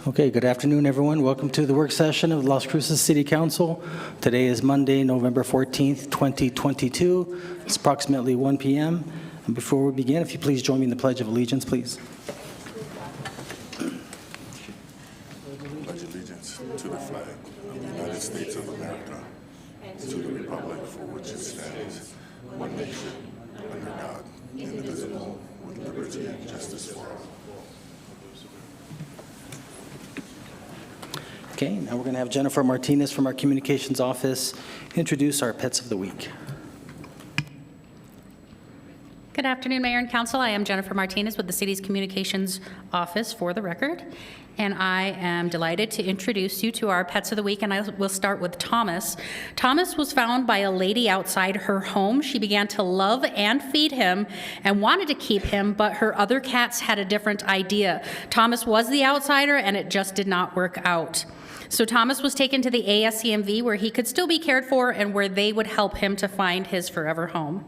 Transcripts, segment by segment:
Okay, good afternoon, everyone. Welcome to the work session of the Las Cruces City Council. Today is Monday, November 14th, 2022. It's approximately 1 p.m. And before we begin, if you please join me in the Pledge of Allegiance, please. Pledge allegiance to the flag of the United States of America and to the republic for which it stands, one nation, under God, indivisible, with liberty and justice for all. Okay, now we're going to have Jennifer Martinez from our Communications Office introduce our Pets of the Week. Good afternoon, Mayor and Council. I am Jennifer Martinez with the City's Communications Office, for the record, and I am delighted to introduce you to our Pets of the Week, and I will start with Thomas. Thomas was found by a lady outside her home. She began to love and feed him and wanted to keep him, but her other cats had a different idea. Thomas was the outsider, and it just did not work out. So Thomas was taken to the ASCMV where he could still be cared for and where they would help him to find his forever home.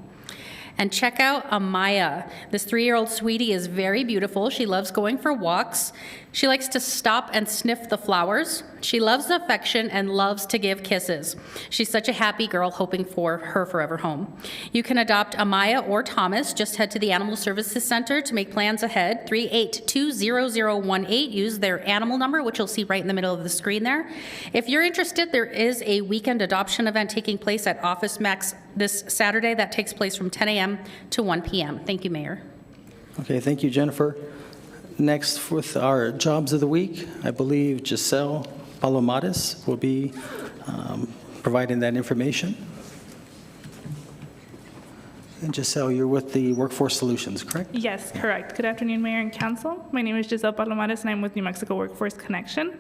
And check out Amaya. This 3-year-old sweetie is very beautiful. She loves going for walks. She likes to stop and sniff the flowers. She loves affection and loves to give kisses. She's such a happy girl hoping for her forever home. You can adopt Amaya or Thomas. Just head to the Animal Services Center to make plans ahead. 3820018. Use their animal number, which you'll see right in the middle of the screen there. If you're interested, there is a weekend adoption event taking place at Office Max this Saturday. That takes place from 10 a.m. to 1 p.m. Thank you, Mayor. Okay, thank you, Jennifer. Next, with our Jobs of the Week, I believe Giselle Palomares will be providing that information. And Giselle, you're with the Workforce Solutions, correct? Yes, correct. Good afternoon, Mayor and Council. My name is Giselle Palomares, and I'm with New Mexico Workforce Connection.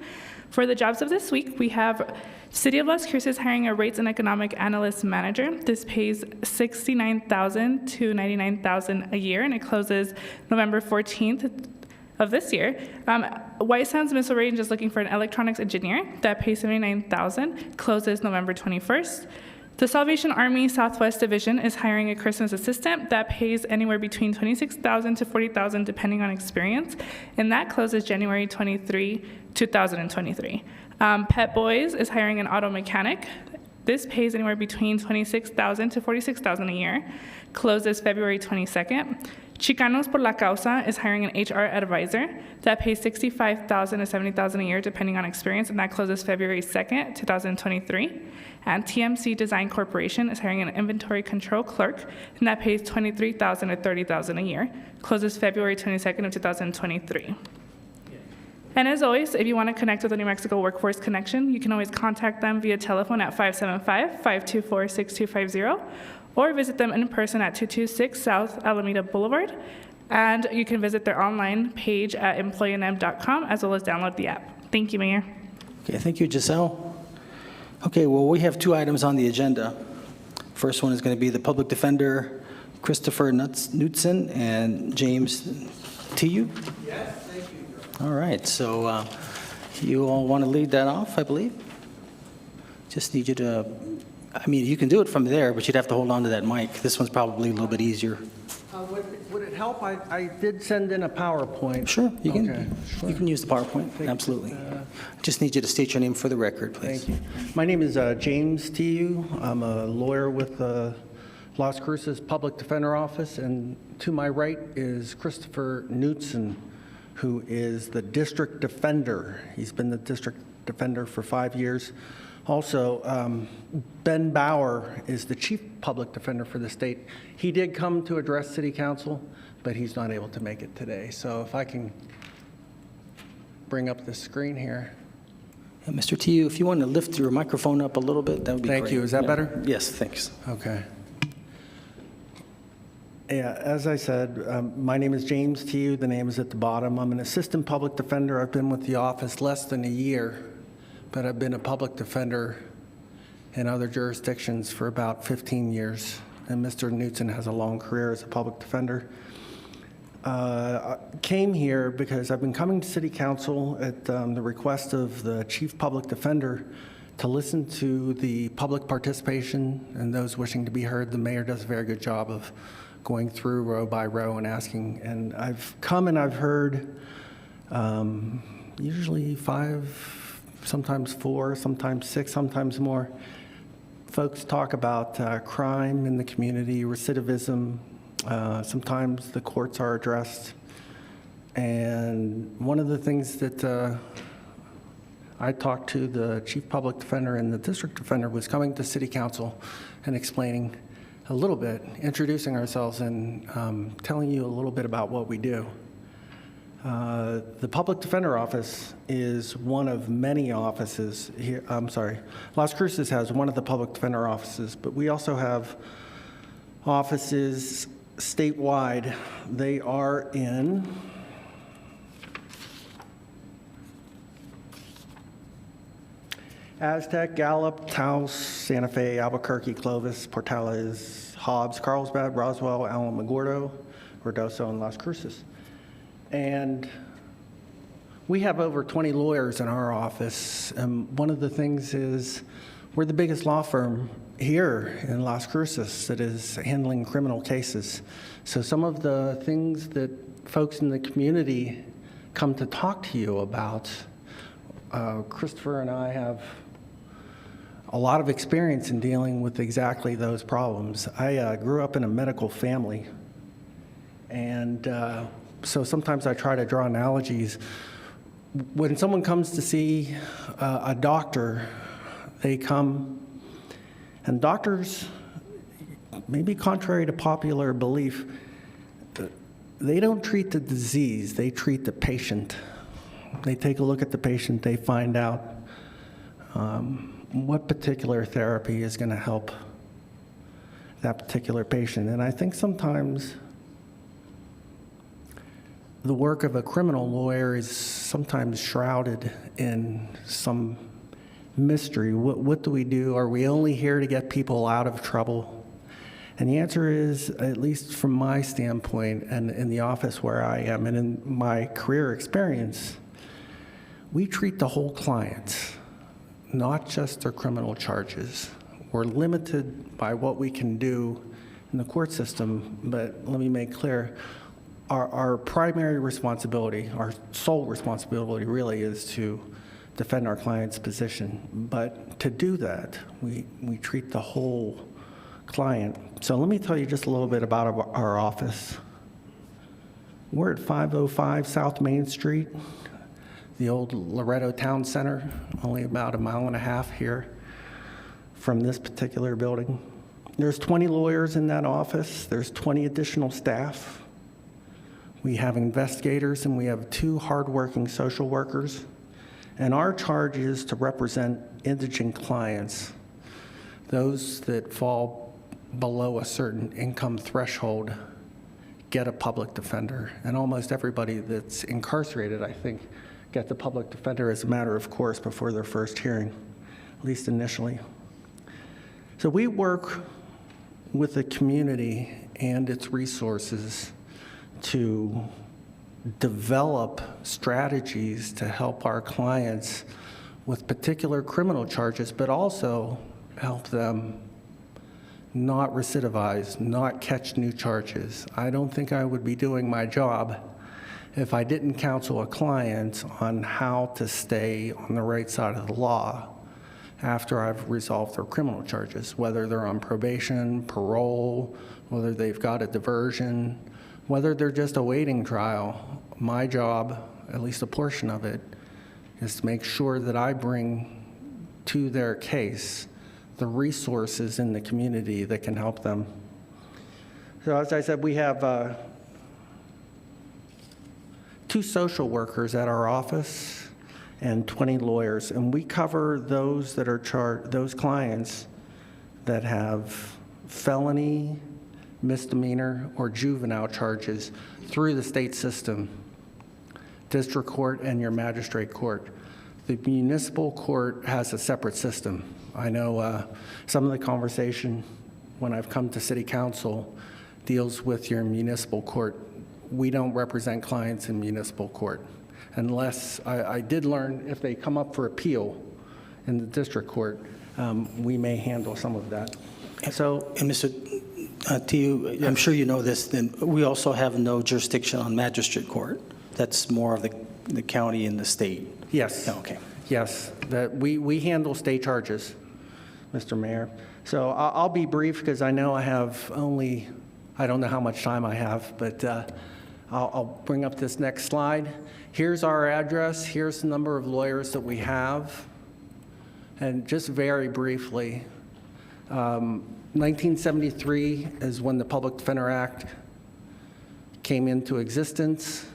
For the jobs of this week, we have City of Las Cruces hiring a Rates and Economic Analyst Manager. This pays $69,000 to $99,000 a year, and it closes November 14th of this year. White Sands Missile Range is looking for an electronics engineer. That pays $79,000, closes November 21st. The Salvation Army Southwest Division is hiring a Christmas assistant that pays anywhere between $26,000 to $40,000 depending on experience, and that closes January 23, 2023. Pet Boys is hiring an auto mechanic. This pays anywhere between $26,000 to $46,000 a year, closes February 22nd. Chicanos por la Causa is hiring an HR advisor that pays $65,000 to $70,000 a year depending on experience, and that closes February 2nd, 2023. And TMC Design Corporation is hiring an inventory control clerk, and that pays $23,000 to $30,000 a year, closes February 22nd of 2023. And as always, if you want to connect with the New Mexico Workforce Connection, you can always contact them via telephone at 575-524-6250, or visit them in person at 226 South Alameda Boulevard. And you can visit their online page at employeenm.com, as well as download the app. Thank you, Mayor. Okay, thank you, Giselle. Okay, well, we have 2 items on the agenda. First one is going to be the Public Defender, Christopher Knutson and James Tiu. Yes, thank you. All right, so you all want to lead that off, I believe? Just need you to, I mean, you can do it from there, but you'd have to hold on to that mic. This one's probably a little bit easier. Would it help? I did send in a PowerPoint. Sure, you can. Okay, sure. You can use the PowerPoint. Absolutely. Just need you to state your name for the record, please. Thank you. My name is James Tiu. I'm a lawyer with Las Cruces Public Defender Office, and to my right is Christopher Knutson, who is the district defender. He's been the district defender for 5 years. Also, Ben Bauer is the chief public defender for the state. He did come to address City Council, but he's not able to make it today. So if I can bring up the screen here. And Mr. Tiu, if you want to lift your microphone up a little bit, that would be great. Thank you. Is that better? Yes, thanks. Okay. Yeah, as I said, my name is James Tiu. The name is at the bottom. I'm an assistant public defender. I've been with the office less than a year, but I've been a public defender in other jurisdictions for about 15 years. And Mr. Knutson has a long career as a public defender. I came here because I've been coming to City Council at the request of the Chief Public Defender to listen to the public participation and those wishing to be heard. The mayor does a very good job of going through row by row and asking. And I've come and I've heard usually 5, sometimes 4, sometimes 6, sometimes more. Folks talk about crime in the community, recidivism. Sometimes the courts are addressed. And one of the things that I talked to the chief public defender and the district defender was coming to city council and explaining a little bit, introducing ourselves and telling you a little bit about what we do. The public defender office is one of many offices here. I'm sorry, Las Cruces has one of the public defender offices, but we also have offices statewide. They are in Aztec, Gallup, Taos, Santa Fe, Albuquerque, Clovis, Portales, Hobbs, Carlsbad, Roswell, Alamogordo, Ruidoso, and Las Cruces. And we have over 20 lawyers in our office. And one of the things is we're the biggest law firm here in Las Cruces that is handling criminal cases. So some of the things that folks in the community come to talk to you about, Christopher and I have a lot of experience in dealing with exactly those problems. I grew up in a medical family, and so sometimes I try to draw analogies. When someone comes to see a doctor, they come, and doctors, maybe contrary to popular belief, they don't treat the disease, they treat the patient. They take a look at the patient, they find out what particular therapy is going to help that particular patient. And I think sometimes the work of a criminal lawyer is sometimes shrouded in some mystery. What do we do? Are we only here to get people out of trouble? And the answer is, at least from my standpoint and in the office where I am and in my career experience, we treat the whole client, not just their criminal charges. We're limited by what we can do in the court system, but let me make clear, our primary responsibility, our sole responsibility really is to defend our client's position. But to do that, we treat the whole client. So let me tell you just a little bit about our office. We're at 505 South Main Street, the old Loretto Town Center, only about a mile and a half here from this particular building. There's 20 lawyers in that office. There's 20 additional staff. We have investigators and we have 2 hardworking social workers. And our charge is to represent indigent clients, those that fall below a certain income threshold get a public defender. And almost everybody that's incarcerated, I think, get the public defender as a matter of course before their first hearing, at least initially. So we work with the community and its resources to develop strategies to help our clients with particular criminal charges, but also help them not recidivize, not catch new charges. I don't think I would be doing my job if I didn't counsel a client on how to stay on the right side of the law after I've resolved their criminal charges, whether they're on probation, parole, whether they've got a diversion, whether they're just awaiting trial. My job, at least a portion of it, is to make sure that I bring to their case the resources in the community that can help them. So as I said, we have 2 social workers at our office and 20 lawyers, and we cover those that are those clients that have felony, misdemeanor, or juvenile charges through the state system, district court and your magistrate court. The municipal court has a separate system. I know some of the conversation when I've come to city council deals with your municipal court. We don't represent clients in municipal court unless, I did learn if they come up for appeal in the district court, we may handle some of that. So, And Mr. Tiu, I'm sure you know this, then we also have no jurisdiction on magistrate court. That's more of the the county and the state? Yes. Okay. Yes, that we handle state charges, Mr. Mayor. So I'll be brief because I know I have only, I don't know how much time I have, but I'll bring up this next slide. Here's our address. Here's the number of lawyers that we have. And just very briefly, 1973 is when the Public Defender Act came into existence.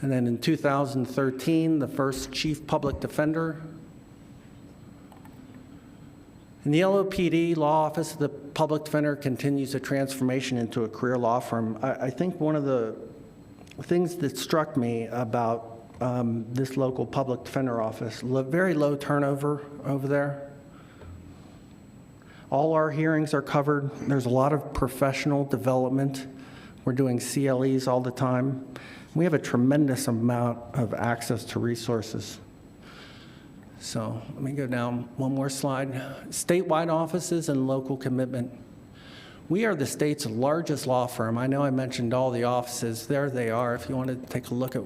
And then in 2013, the first chief public defender. And the LOPD, Law Office of the Public Defender, continues a transformation into a career law firm. I think one of the things that struck me about this local public defender office, very low turnover over there. All our hearings are covered. There's a lot of professional development. We're doing CLEs all the time. We have a tremendous amount of access to resources. So let me go down one more slide. Statewide offices and local commitment. We are the state's largest law firm. I know I mentioned all the offices. There they are. If you want to take a look at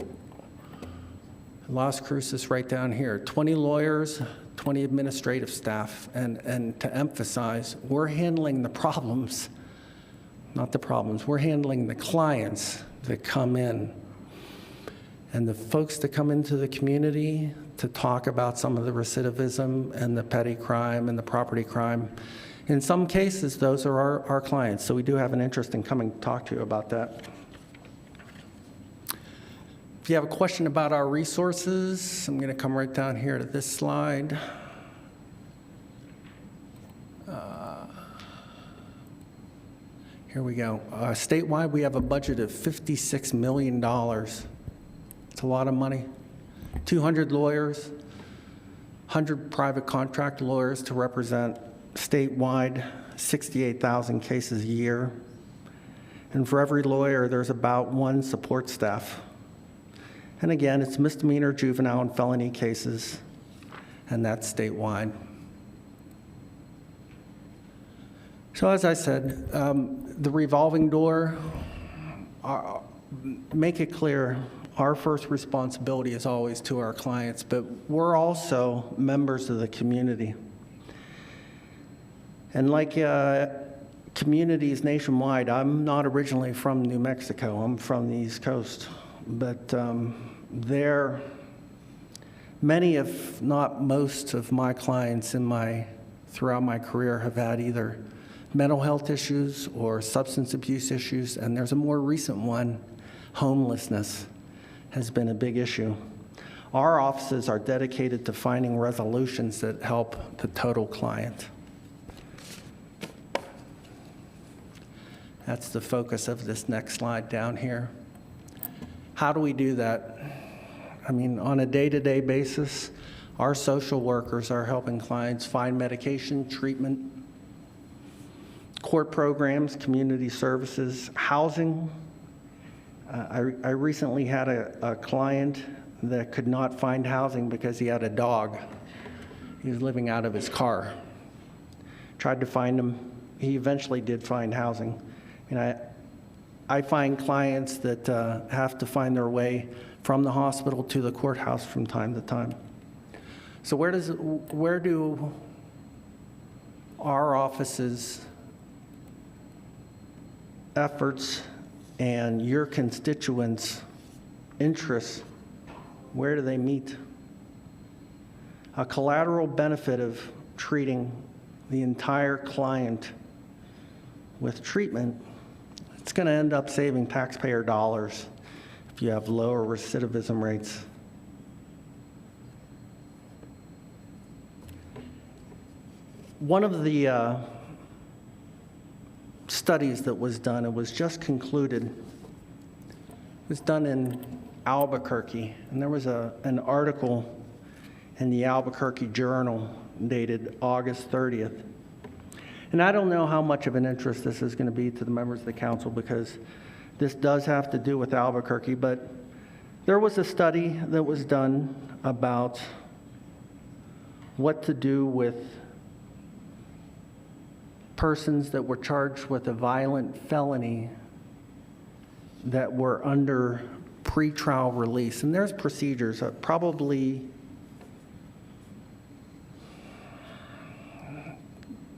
Las Cruces right down here. 20 lawyers, 20 administrative staff. And to emphasize, we're handling the problems, not the problems. We're handling the clients that come in. And the folks that come into the community to talk about some of the recidivism and the petty crime and the property crime. In some cases, those are our clients, so we do have an interest in coming to talk to you about that. If you have a question about our resources, I'm going to come right down here to this slide. Here we go. Statewide, we have a budget of $56 million. It's a lot of money. 200 lawyers, 100 private contract lawyers to represent statewide 68,000 cases a year. And for every lawyer, there's about one support staff. And again, it's misdemeanor, juvenile, and felony cases, and that's statewide. So as I said, the revolving door, make it clear, our first responsibility is always to our clients, but we're also members of the community. And like communities nationwide, I'm not originally from New Mexico. I'm from the East Coast. But many, if not most, of my clients throughout my career have had either mental health issues or substance abuse issues, and there's a more recent one, homelessness has been a big issue. Our offices are dedicated to finding resolutions that help the total client. That's the focus of this next slide down here. How do we do that? I mean, on a day-to-day basis, our social workers are helping clients find medication, treatment, court programs, community services, housing. I recently had a client that could not find housing because he had a dog. He was living out of his car. Tried to find him. He eventually did find housing. And I find clients that have to find their way from the hospital to the courthouse from time to time. So where do our offices' efforts and your constituents' interests, where do they meet? A collateral benefit of treating the entire client with treatment, it's going to end up saving taxpayer dollars if you have lower recidivism rates. One of the studies that was done, it was just concluded, it was done in Albuquerque, and there was an article in the Albuquerque Journal dated August 30th. And I don't know how much of an interest this is going to be to the members of the council because this does have to do with Albuquerque, but there was a study that was done about what to do with persons that were charged with a violent felony that were under pretrial release. And there's procedures, probably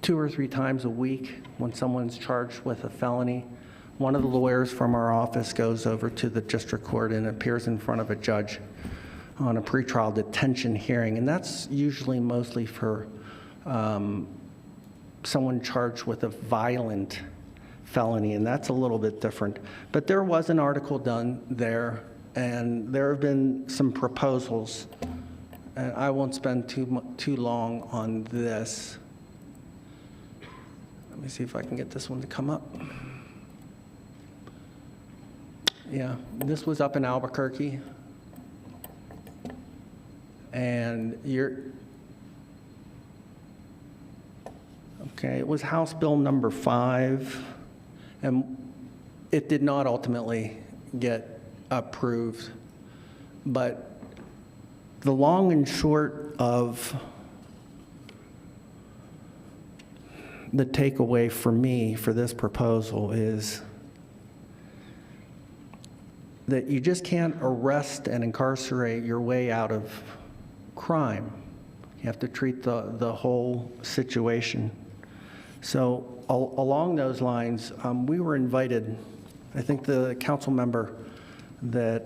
2 or 3 times a week when someone's charged with a felony. One of the lawyers from our office goes over to the district court and appears in front of a judge on a pretrial detention hearing. And that's usually mostly for someone charged with a violent felony, and that's a little bit different. But there was an article done there, and there have been some proposals, and I won't spend too long on this. Let me see if I can get this one to come up. Yeah, this was up in Albuquerque, and okay, it was House Bill number 5, and it did not ultimately get approved. But the long and short of the takeaway for me for this proposal is that you just can't arrest and incarcerate your way out of crime. You have to treat the whole situation. So along those lines, we were invited, I think the council member that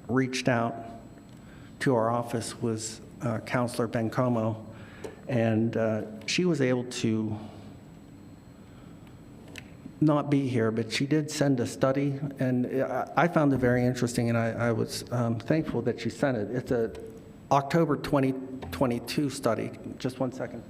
reached out to our office was Councilor Bencomo, and she was able to not be here, but she did send a study, and I found it very interesting, and I was thankful that she sent it. It's a October 2022 study. Just one second.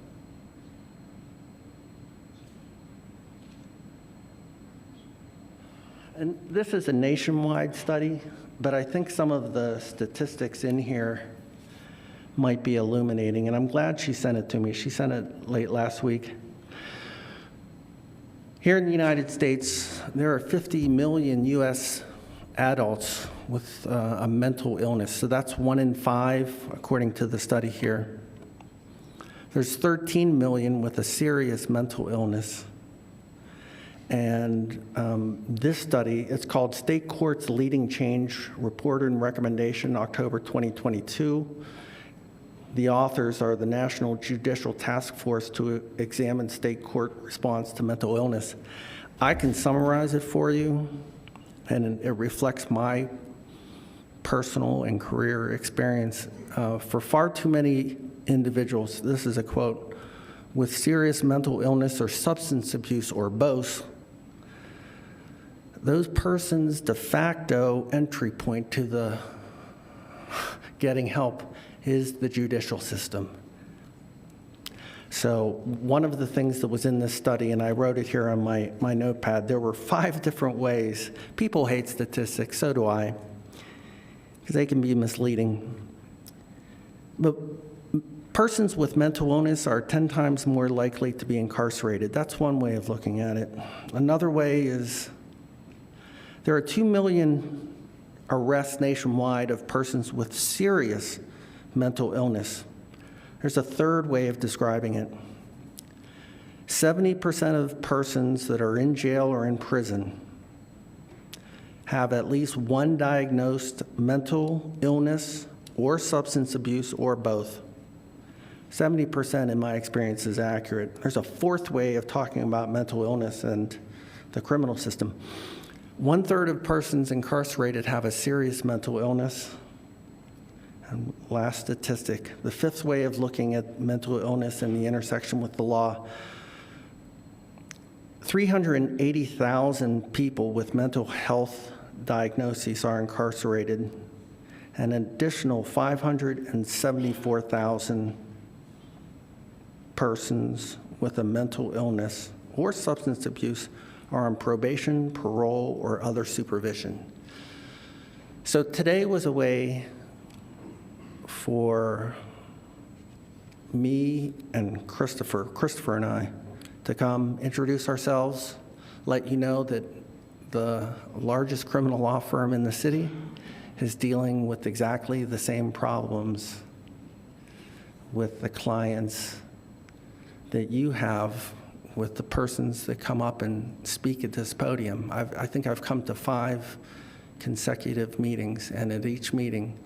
And this is a nationwide study, but I think some of the statistics in here might be illuminating, and I'm glad she sent it to me. She sent it late last week. Here in the United States, there are 50 million U.S. adults with a mental illness. So that's 1 in 5, according to the study here. There's 13 million with a serious mental illness. And this study, it's called State Courts Leading Change Report and Recommendation, October 2022. The authors are the National Judicial Task Force to examine state court response to mental illness. I can summarize it for you, and it reflects my personal and career experience. For far too many individuals, this is a quote, with serious mental illness or substance abuse or both, those persons' de facto entry point to the getting help is the judicial system. So one of the things that was in this study, and I wrote it here on my notepad, there were 5 different ways. People hate statistics, so do I, because they can be misleading. But persons with mental illness are 10 times more likely to be incarcerated. That's one way of looking at it. Another way is there are 2 million arrests nationwide of persons with serious mental illness. There's a third way of describing it. 70% of persons that are in jail or in prison have at least one diagnosed mental illness or substance abuse or both. 70% in my experience is accurate. There's a fourth way of talking about mental illness and the criminal system. 1/3 of persons incarcerated have a serious mental illness. And last statistic, the 5th way of looking at mental illness and the intersection with the law, 380,000 people with mental health diagnoses are incarcerated, and an additional 574,000 persons with a mental illness or substance abuse are on probation, parole, or other supervision. So today was a way for me and Christopher and I, to come introduce ourselves, let you know that the largest criminal law firm in the city is dealing with exactly the same problems with the clients that you have with the persons that come up and speak at this podium. I think I've come to 5 consecutive meetings, and at each meeting,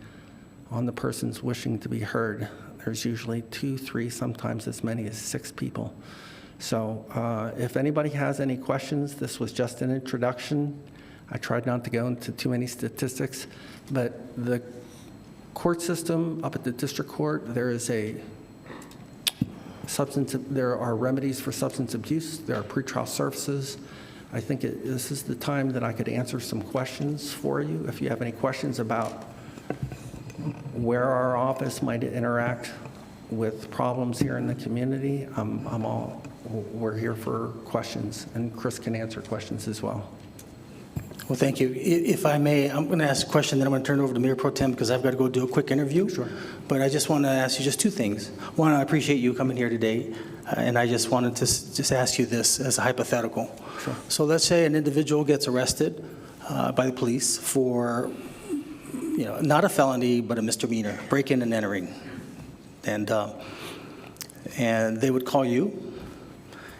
on the persons wishing to be heard, there's usually 2, 3, sometimes as many as 6 people. So if anybody has any questions, this was just an introduction. I tried not to go into too many statistics, but the court system up at the district court, there are remedies for substance abuse, there are pretrial services. I think this is the time that I could answer some questions for you. If you have any questions about where our office might interact with problems here in the community, we're here for questions, and Chris can answer questions as well. Well, thank you. If I may, I'm going to ask a question, then I'm going to turn it over to Mayor Pro Tem because I've got to go do a quick interview. Sure. But I just want to ask you just 2 things. One, I appreciate you coming here today, and I just wanted to just ask you this as a hypothetical. Sure. So let's say an individual gets arrested by the police for, not a felony, but a misdemeanor, break-in and entering. And they would call you.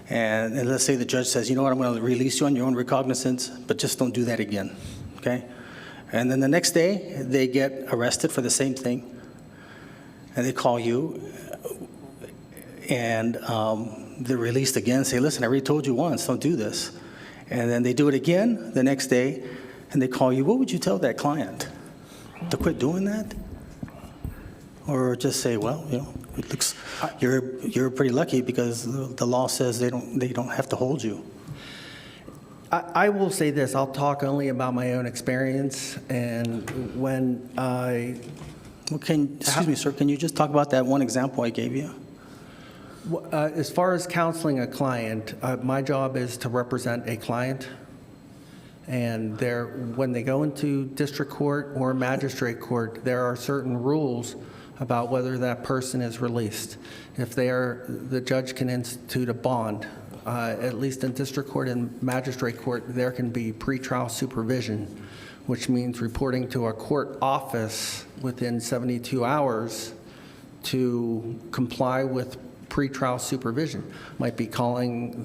And let's say the judge says, you know what, I'm going to release you on your own recognizance, but just don't do that again, okay? And then the next day, they get arrested for the same thing, and they call you, and they're released again, say, listen, I already told you once, don't do this. And then they do it again the next day, and they call you. What would you tell that client? To quit doing that? Or just say, well, it looks you're pretty lucky because the law says they don't have to hold you. I will say this. I'll talk only about my own experience, and when I. Well, excuse me, sir. Can you just talk about that one example I gave you? As far as counseling a client, my job is to represent a client, and when they go into district court or magistrate court, there are certain rules about whether that person is released. If the judge can institute a bond. At least in district court and magistrate court, there can be pretrial supervision, which means reporting to a court office within 72 hours to comply with pretrial supervision. Might be calling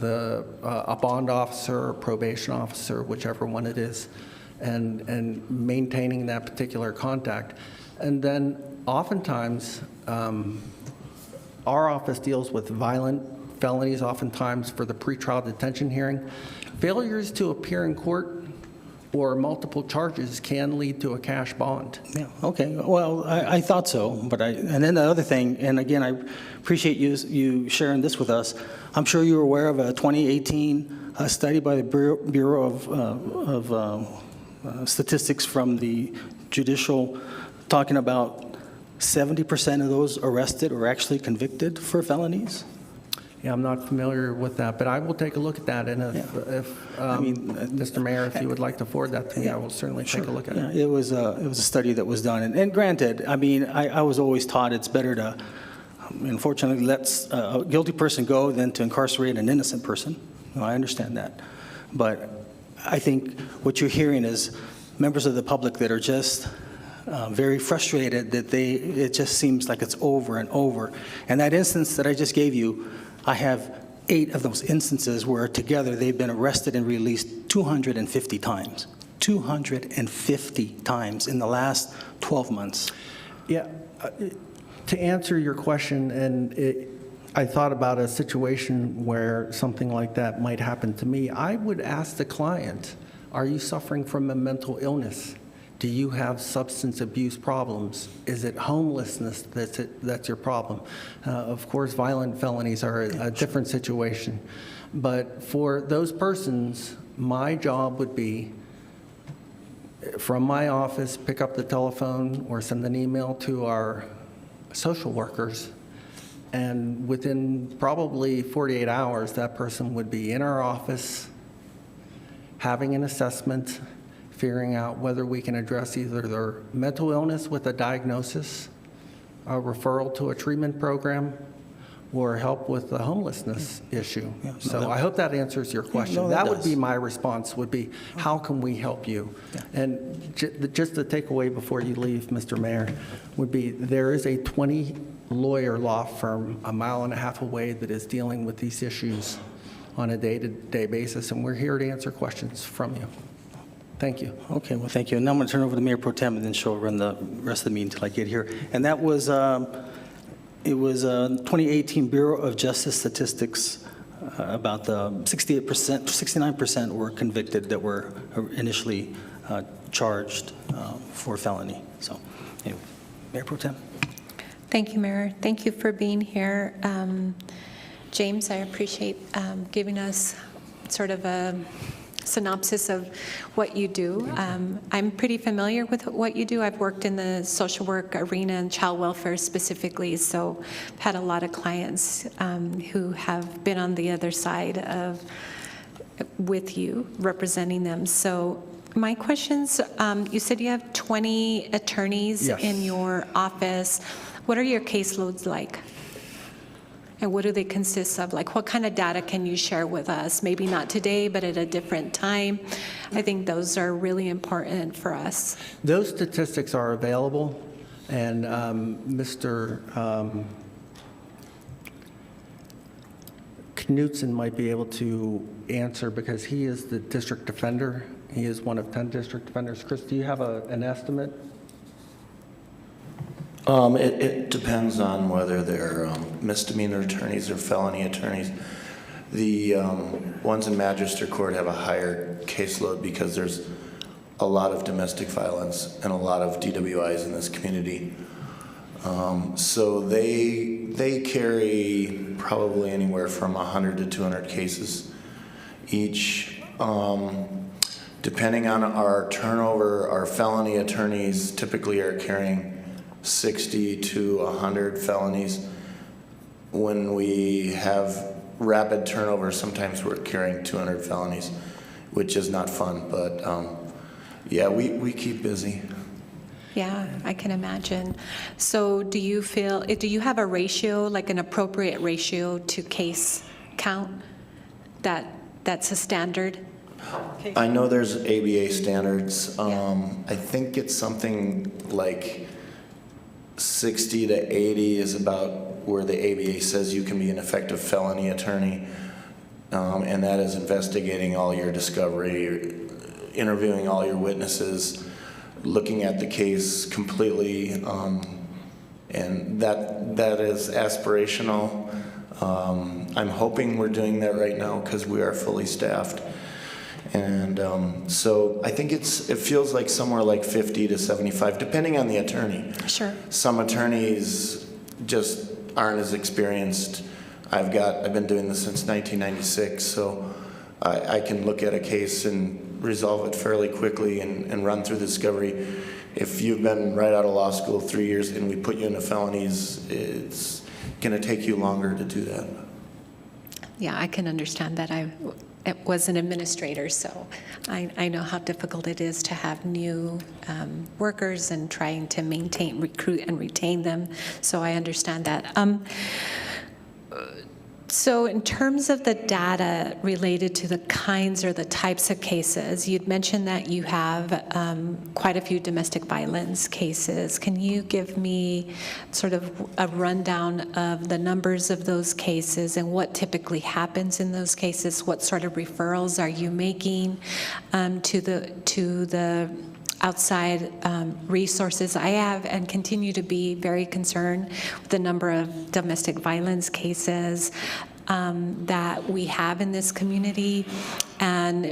a bond officer or probation officer, whichever one it is, and maintaining that particular contact. And then oftentimes, our office deals with violent felonies, oftentimes for the pretrial detention hearing. Failures to appear in court or multiple charges can lead to a cash bond. Yeah, okay. Well, I thought so, and then the other thing, and again, I appreciate you sharing this with us. I'm sure you're aware of a 2018 study by the Bureau of Statistics from the Judicial, talking about 70% of those arrested or actually convicted for felonies. Yeah, I'm not familiar with that, but I will take a look at that, and Mr. Mayor, if you would like to forward that to me, I will certainly take a look at it. It was a study that was done, and granted, I was always taught it's better to, unfortunately, let a guilty person go than to incarcerate an innocent person. I understand that, but I think what you're hearing is members of the public that are just very frustrated that it just seems like it's over and over. And that instance that I just gave you, I have 8 of those instances where together they've been arrested and released 250 times. 250 times in the last 12 months. Yeah, to answer your question, and I thought about a situation where something like that might happen to me, I would ask the client, are you suffering from a mental illness? Do you have substance abuse problems? Is it homelessness that's your problem? Of course, violent felonies are a different situation. But for those persons, my job would be, from my office, pick up the telephone or send an email to our social workers, and within probably 48 hours, that person would be in our office having an assessment, figuring out whether we can address either their mental illness with a diagnosis, a referral to a treatment program, or help with the homelessness issue. Yeah, so I hope that answers your question. No, that that would does. be my response, would be, how can we help you? Yeah. And just the takeaway before you leave, Mr. Mayor, would be there is a 20-lawyer law firm a mile and a half away that is dealing with these issues on a day-to-day basis, and we're here to answer questions from you. Thank you. Okay, well, thank you. And now I'm going to turn over to Mayor Pro Tem, and then she'll run the rest of the meeting until I get here. And that was, it was 2018 Bureau of Justice Statistics, about the 68%, 69% were convicted that were initially charged for felony. So, anyway, Mayor Pro Tem. Thank you, Mayor. Thank you for being here. James, I appreciate giving us sort of a synopsis of what you do. I'm pretty familiar with what you do. I've worked in the social work arena and child welfare specifically, so I've had a lot of clients who have been on the other side of with you, representing them. So my questions, you said you have 20 attorneys Yes. in your office. What are your caseloads like? And what do they consist of? Like, what kind of data can you share with us? Maybe not today, but at a different time. I think those are really important for us. Those statistics are available, and Mr. Knutson might be able to answer because he is the district defender. He is one of 10 district defenders. Chris, do you have an estimate? It depends on whether they're misdemeanor attorneys or felony attorneys. The ones in magistrate court have a higher caseload because there's a lot of domestic violence and a lot of DWIs in this community. So they carry probably anywhere from 100 to 200 cases each. Depending on our turnover, our felony attorneys typically are carrying 60 to 100 felonies. When we have rapid turnover, sometimes we're carrying 200 felonies, which is not fun, but yeah, we keep busy. Yeah, I can imagine. So do you have a ratio, like an appropriate ratio to case count that's a standard? I know there's ABA standards. Yeah. I think it's something like 60 to 80 is about where the ABA says you can be an effective felony attorney, and that is investigating all your discovery, interviewing all your witnesses, looking at the case completely, and that is aspirational. I'm hoping we're doing that right now because we are fully staffed. And so I think it feels like somewhere like 50 to 75, depending on the attorney. Sure. Some attorneys just aren't as experienced. I've been doing this since 1996, so I can look at a case and resolve it fairly quickly and run through the discovery. If you've been right out of law school 3 years and we put you into felonies, it's going to take you longer to do that. Yeah, I can understand that. I was an administrator, so I know how difficult it is to have new workers and trying to maintain, recruit, and retain them. So I understand that. So in terms of the data related to the kinds or the types of cases, you'd mentioned that you have quite a few domestic violence cases. Can you give me sort of a rundown of the numbers of those cases and what typically happens in those cases? What sort of referrals are you making to the outside resources? I have and continue to be very concerned with the number of domestic violence cases that we have in this community. And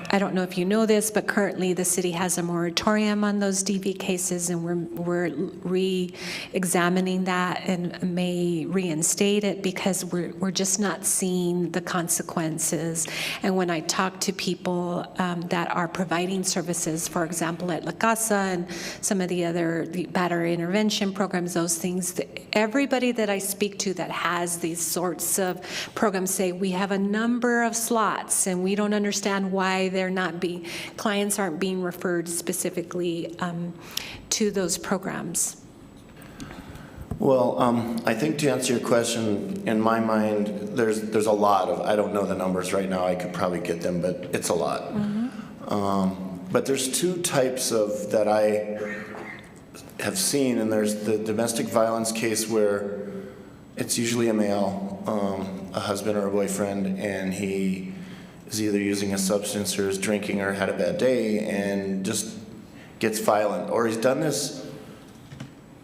I don't know if you know this, but currently the city has a moratorium on those DV cases, and we're re-examining that and may reinstate it because we're just not seeing the consequences. And when I talk to people that are providing services, for example, at La Casa and some of the other battery intervention programs, those things, everybody that I speak to that has these sorts of programs say, we have a number of slots and we don't understand why clients aren't being referred specifically to those programs. Well, I think to answer your question, in my mind, there's a lot of, I don't know the numbers right now, I could probably get them, but it's a lot. Mm-hmm. But there's two types of that I have seen, and there's the domestic violence case where it's usually a male, a husband or a boyfriend, and he is either using a substance or is drinking or had a bad day and just gets violent. Or he's done this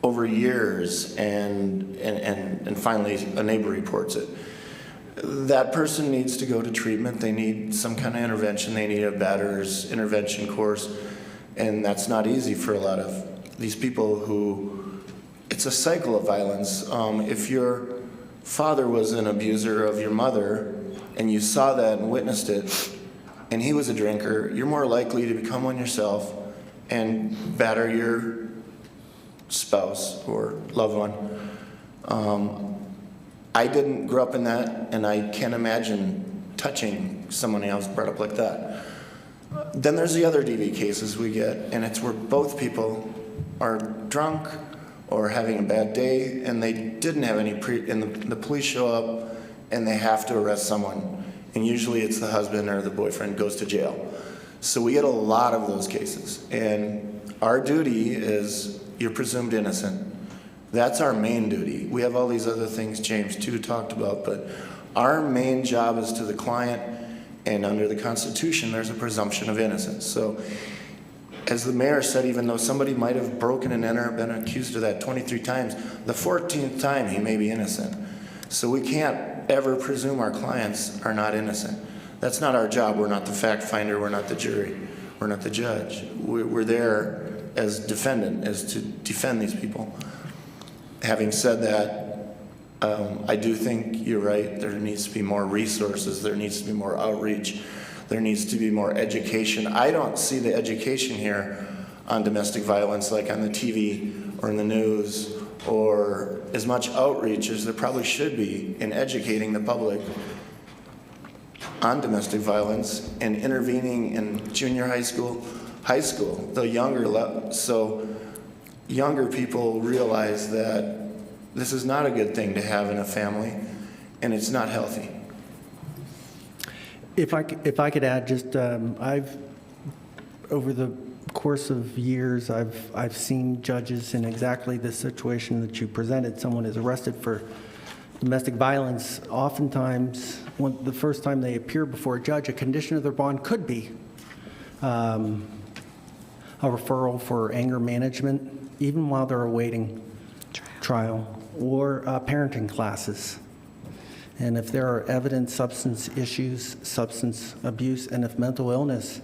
over years and finally a neighbor reports it. That person needs to go to treatment. They need some kind of intervention. They need a batter's intervention course. And that's not easy for a lot of these people who, it's a cycle of violence. If your father was an abuser of your mother and you saw that and witnessed it, and he was a drinker, you're more likely to become one yourself and batter your spouse or loved one. I didn't grow up in that, and I can't imagine touching someone else brought up like that. Then there's the other DV cases we get, and it's where both people are drunk or having a bad day, and they didn't have any and the police show up, and they have to arrest someone. And usually it's the husband or the boyfriend goes to jail. So we get a lot of those cases. And our duty is, you're presumed innocent. That's our main duty. We have all these other things James too talked about, but our main job is to the client, and under the Constitution, there's a presumption of innocence. So as the mayor said, even though somebody might have broken and entered, been accused of that 23 times, the 14th time he may be innocent. So we can't ever presume our clients are not innocent. That's not our job. We're not the fact finder. We're not the jury. We're not the judge. We're there as defendant, as to defend these people. Having said that, I do think you're right. There needs to be more resources. There needs to be more outreach. There needs to be more education. I don't see the education here on domestic violence like on the TV or in the news, or as much outreach as there probably should be in educating the public on domestic violence and intervening in junior high school, the younger level. So younger people realize that this is not a good thing to have in a family, and it's not healthy. If I could add, just I've over the course of years, I've seen judges in exactly this situation that you presented. Someone is arrested for domestic violence. Oftentimes, the first time they appear before a judge, a condition of their bond could be a referral for anger management, even while they're awaiting trial, or parenting classes. And if there are evident substance issues, substance abuse, and if mental illness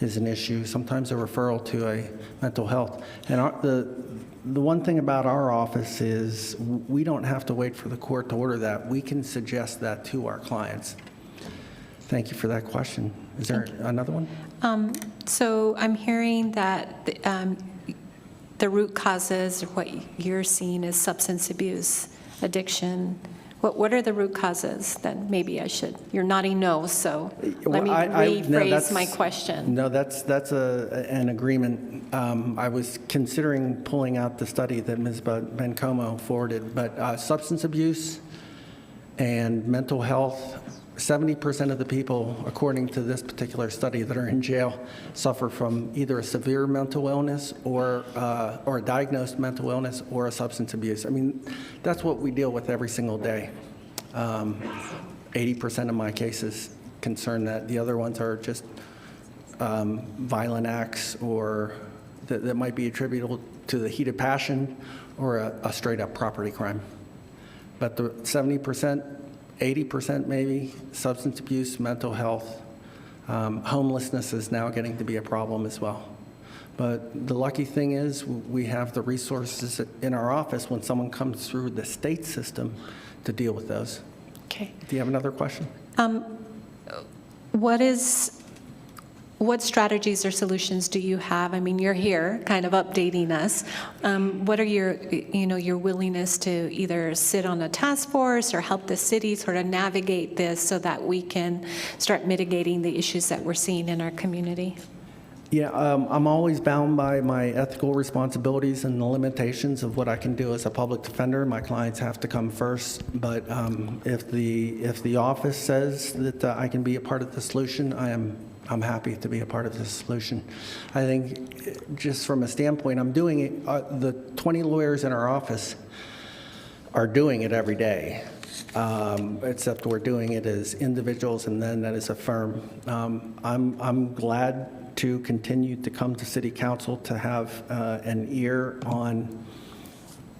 is an issue, sometimes a referral to a mental health. And the one thing about our office is we don't have to wait for the court to order that. We can suggest that to our clients. Thank you for that question. Is there another one? So I'm hearing that the root causes, or what you're seeing, is substance abuse, addiction. What are the root causes? Then maybe I should. You're nodding no, so let me rephrase my question. No, that's an agreement. I was considering pulling out the study that Ms. Bencomo forwarded, but substance abuse and mental health, 70% of the people, according to this particular study, that are in jail suffer from either a severe mental illness or a diagnosed mental illness or a substance abuse. I mean, that's what we deal with every single day. 80% of my cases concern that. The other ones are just violent acts or that might be attributable to the heat of passion or a straight-up property crime. But the 70%, 80% maybe, substance abuse, mental health, homelessness is now getting to be a problem as well. But the lucky thing is we have the resources in our office when someone comes through the state system to deal with those. Okay. Do you have another question? What strategies or solutions do you have? I mean, you're here kind of updating us. What are your willingness to either sit on a task force or help the city sort of navigate this so that we can start mitigating the issues that we're seeing in our community? Yeah, I'm always bound by my ethical responsibilities and the limitations of what I can do as a public defender. My clients have to come first, but if the office says that I can be a part of the solution, I'm happy to be a part of the solution. I think just from a standpoint, I'm doing it, the 20 lawyers in our office, are doing it every day, except we're doing it as individuals and then as a firm. I'm glad to continue to come to City Council to have an ear on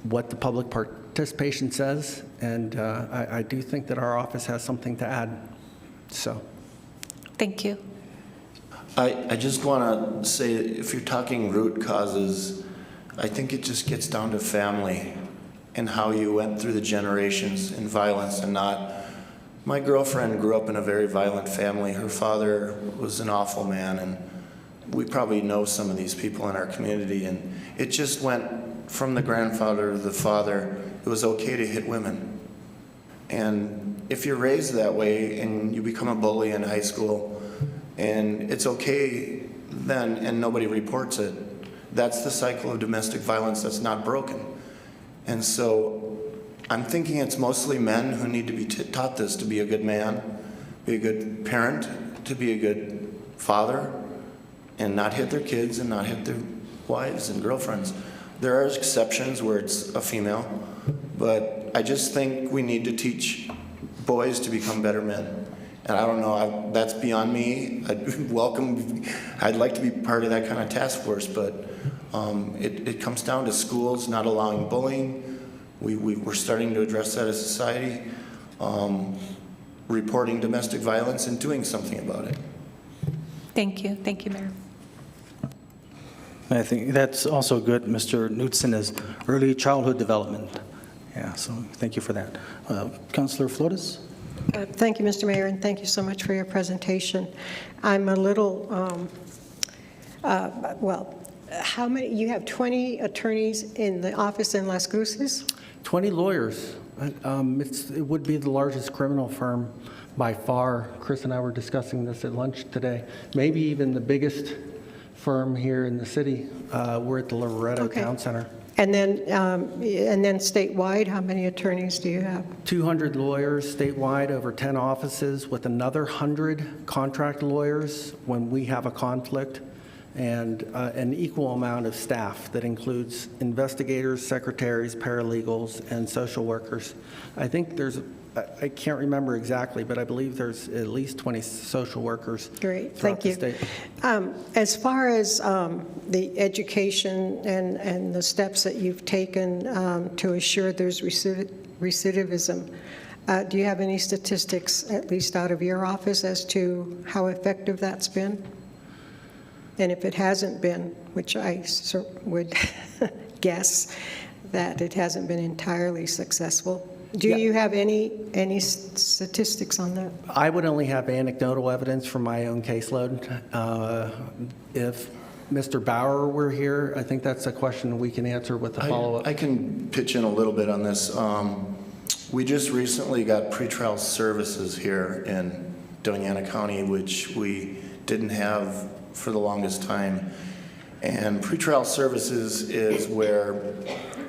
what the public participation says, and I do think that our office has something to add. So, Thank you. I just want to say, if you're talking root causes, I think it just gets down to family and how you went through the generations in violence and not. My girlfriend grew up in a very violent family. Her father was an awful man, and we probably know some of these people in our community, and it just went from the grandfather to the father. It was okay to hit women. And if you're raised that way and you become a bully in high school, and it's okay then and nobody reports it, that's the cycle of domestic violence that's not broken. And so I'm thinking it's mostly men who need to be taught this, to be a good man, be a good parent, to be a good father, and not hit their kids and not hit their wives and girlfriends. There are exceptions where it's a female, but I just think we need to teach boys to become better men. And I don't know, that's beyond me. I'd like to be part of that kind of task force, but it comes down to schools not allowing bullying. We're starting to address that as a society, reporting domestic violence and doing something about it. Thank you. Thank you, Mayor. I think that's also good, Mr. Knudsen, is early childhood development. Yeah, so thank you for that. Councilor Flores? Thank you, Mr. Mayor, and thank you so much for your presentation. I'm a little, how many, you have 20 attorneys in the office in Las Cruces? 20 lawyers. It would be the largest criminal firm by far. Chris and I were discussing this at lunch today. Maybe even the biggest firm here in the city. We're at the Loretto Okay. Town Center. And then statewide, how many attorneys do you have? 200 lawyers statewide, over 10 offices, with another 100 contract lawyers when we have a conflict, and an equal amount of staff that includes investigators, secretaries, paralegals, and social workers. I think I can't remember exactly, but I believe there's at least 20 social workers. Great, throughout thank you. the state. As far as the education and the steps that you've taken to assure there's recidivism, do you have any statistics, at least out of your office, as to how effective that's been? And if it hasn't been, which I would guess that it hasn't been entirely successful, do you have any statistics on that? I would only have anecdotal evidence from my own caseload. If Mr. Bauer were here, I think that's a question we can answer with a follow-up. I can pitch in a little bit on this. We just recently got pretrial services here in Doñana County, which we didn't have for the longest time. And pretrial services is where,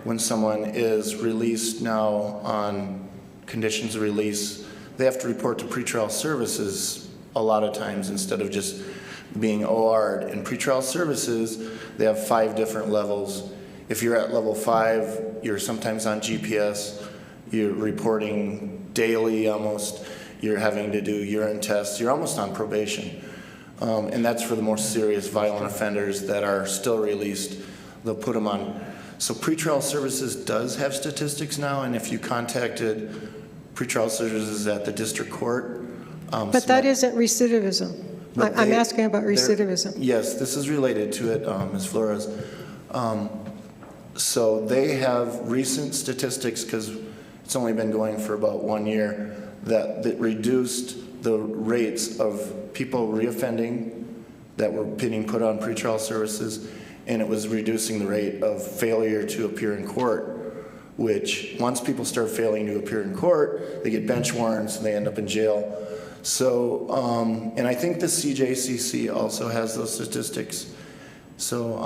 when someone is released now on conditions of release, they have to report to pretrial services a lot of times instead of just being OR'd. In pretrial services, they have 5 different levels. If you're at level 5, you're sometimes on GPS, you're reporting daily almost, you're having to do urine tests, you're almost on probation. And that's for the more serious violent offenders that are still released. They'll put them on. So pretrial services does have statistics now, and if you contacted pretrial services at the district court. But that isn't recidivism. I'm asking about recidivism. Yes, this is related to it, Ms. Flores. So they have recent statistics, because it's only been going for about 1 year, that reduced the rates of people reoffending that were being put on pretrial services, and it was reducing the rate of failure to appear in court, which once people start failing to appear in court, they get bench warrants and they end up in jail. So, and I think the CJCC also has those statistics. So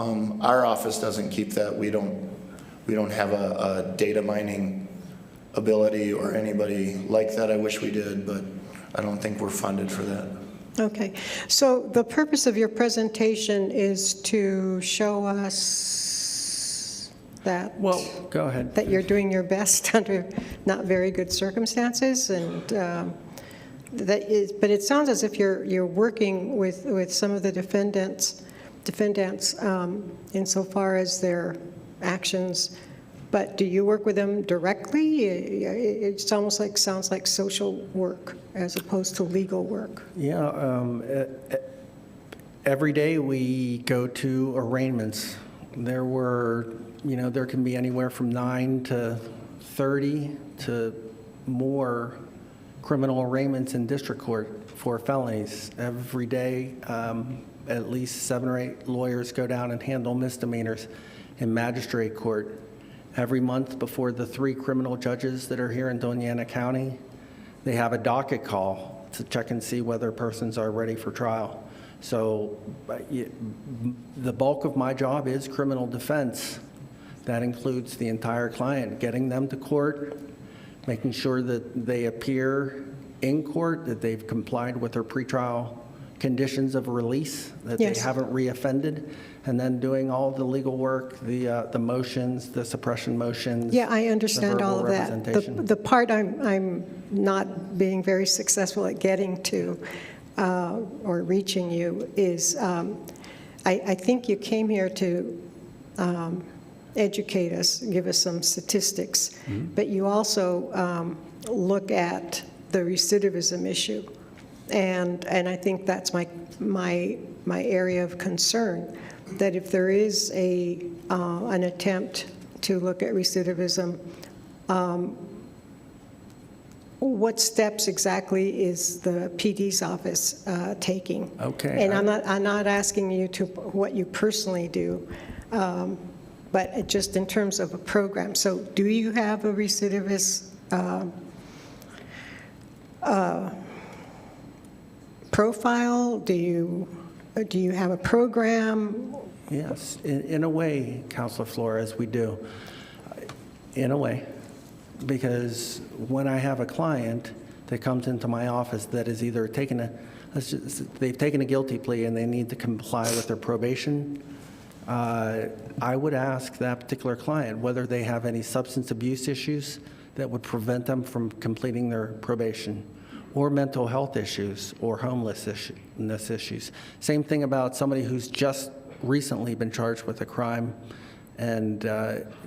our office doesn't keep that. We don't have a data mining ability or anybody like that. I wish we did, but I don't think we're funded for that. Okay. So the purpose of your presentation is to show us that? Well, go ahead. That you're doing your best under not very good circumstances, and but it sounds as if you're working with some of the defendants insofar as their actions. But do you work with them directly? It's almost like sounds like social work as opposed to legal work. Yeah, every day we go to arraignments. There can be anywhere from 9 to 30 to more criminal arraignments in district court for felonies. Every day, at least 7 or 8 lawyers go down and handle misdemeanors in magistrate court. Every month before the 3 criminal judges that are here in Doña Ana County, they have a docket call to check and see whether persons are ready for trial. So the bulk of my job is criminal defense. That includes the entire client, getting them to court, making sure that they appear in court, that they've complied with their pretrial conditions of release, that Yes. they haven't reoffended, and then doing all the legal work, the motions, the suppression motions. Yeah, I understand the all verbal of that. representation. The part I'm not being very successful at getting to or reaching you is I think you came here to educate us, give us some statistics, but you also look at the recidivism issue, and I think that's my area of concern. That if there is an attempt to look at recidivism, what steps exactly is the PD's office taking? Okay. And I'm not asking you to what you personally do, but just in terms of a program. So, do you have a recidivist profile? Do you have a program? Yes, in a way, Councilor Flores, we do. In a way, because when I have a client that comes into my office that is either they've taken a guilty plea and they need to comply with their probation, I would ask that particular client whether they have any substance abuse issues that would prevent them from completing their probation, or mental health issues, or homelessness issues. Same thing about somebody who's just recently been charged with a crime and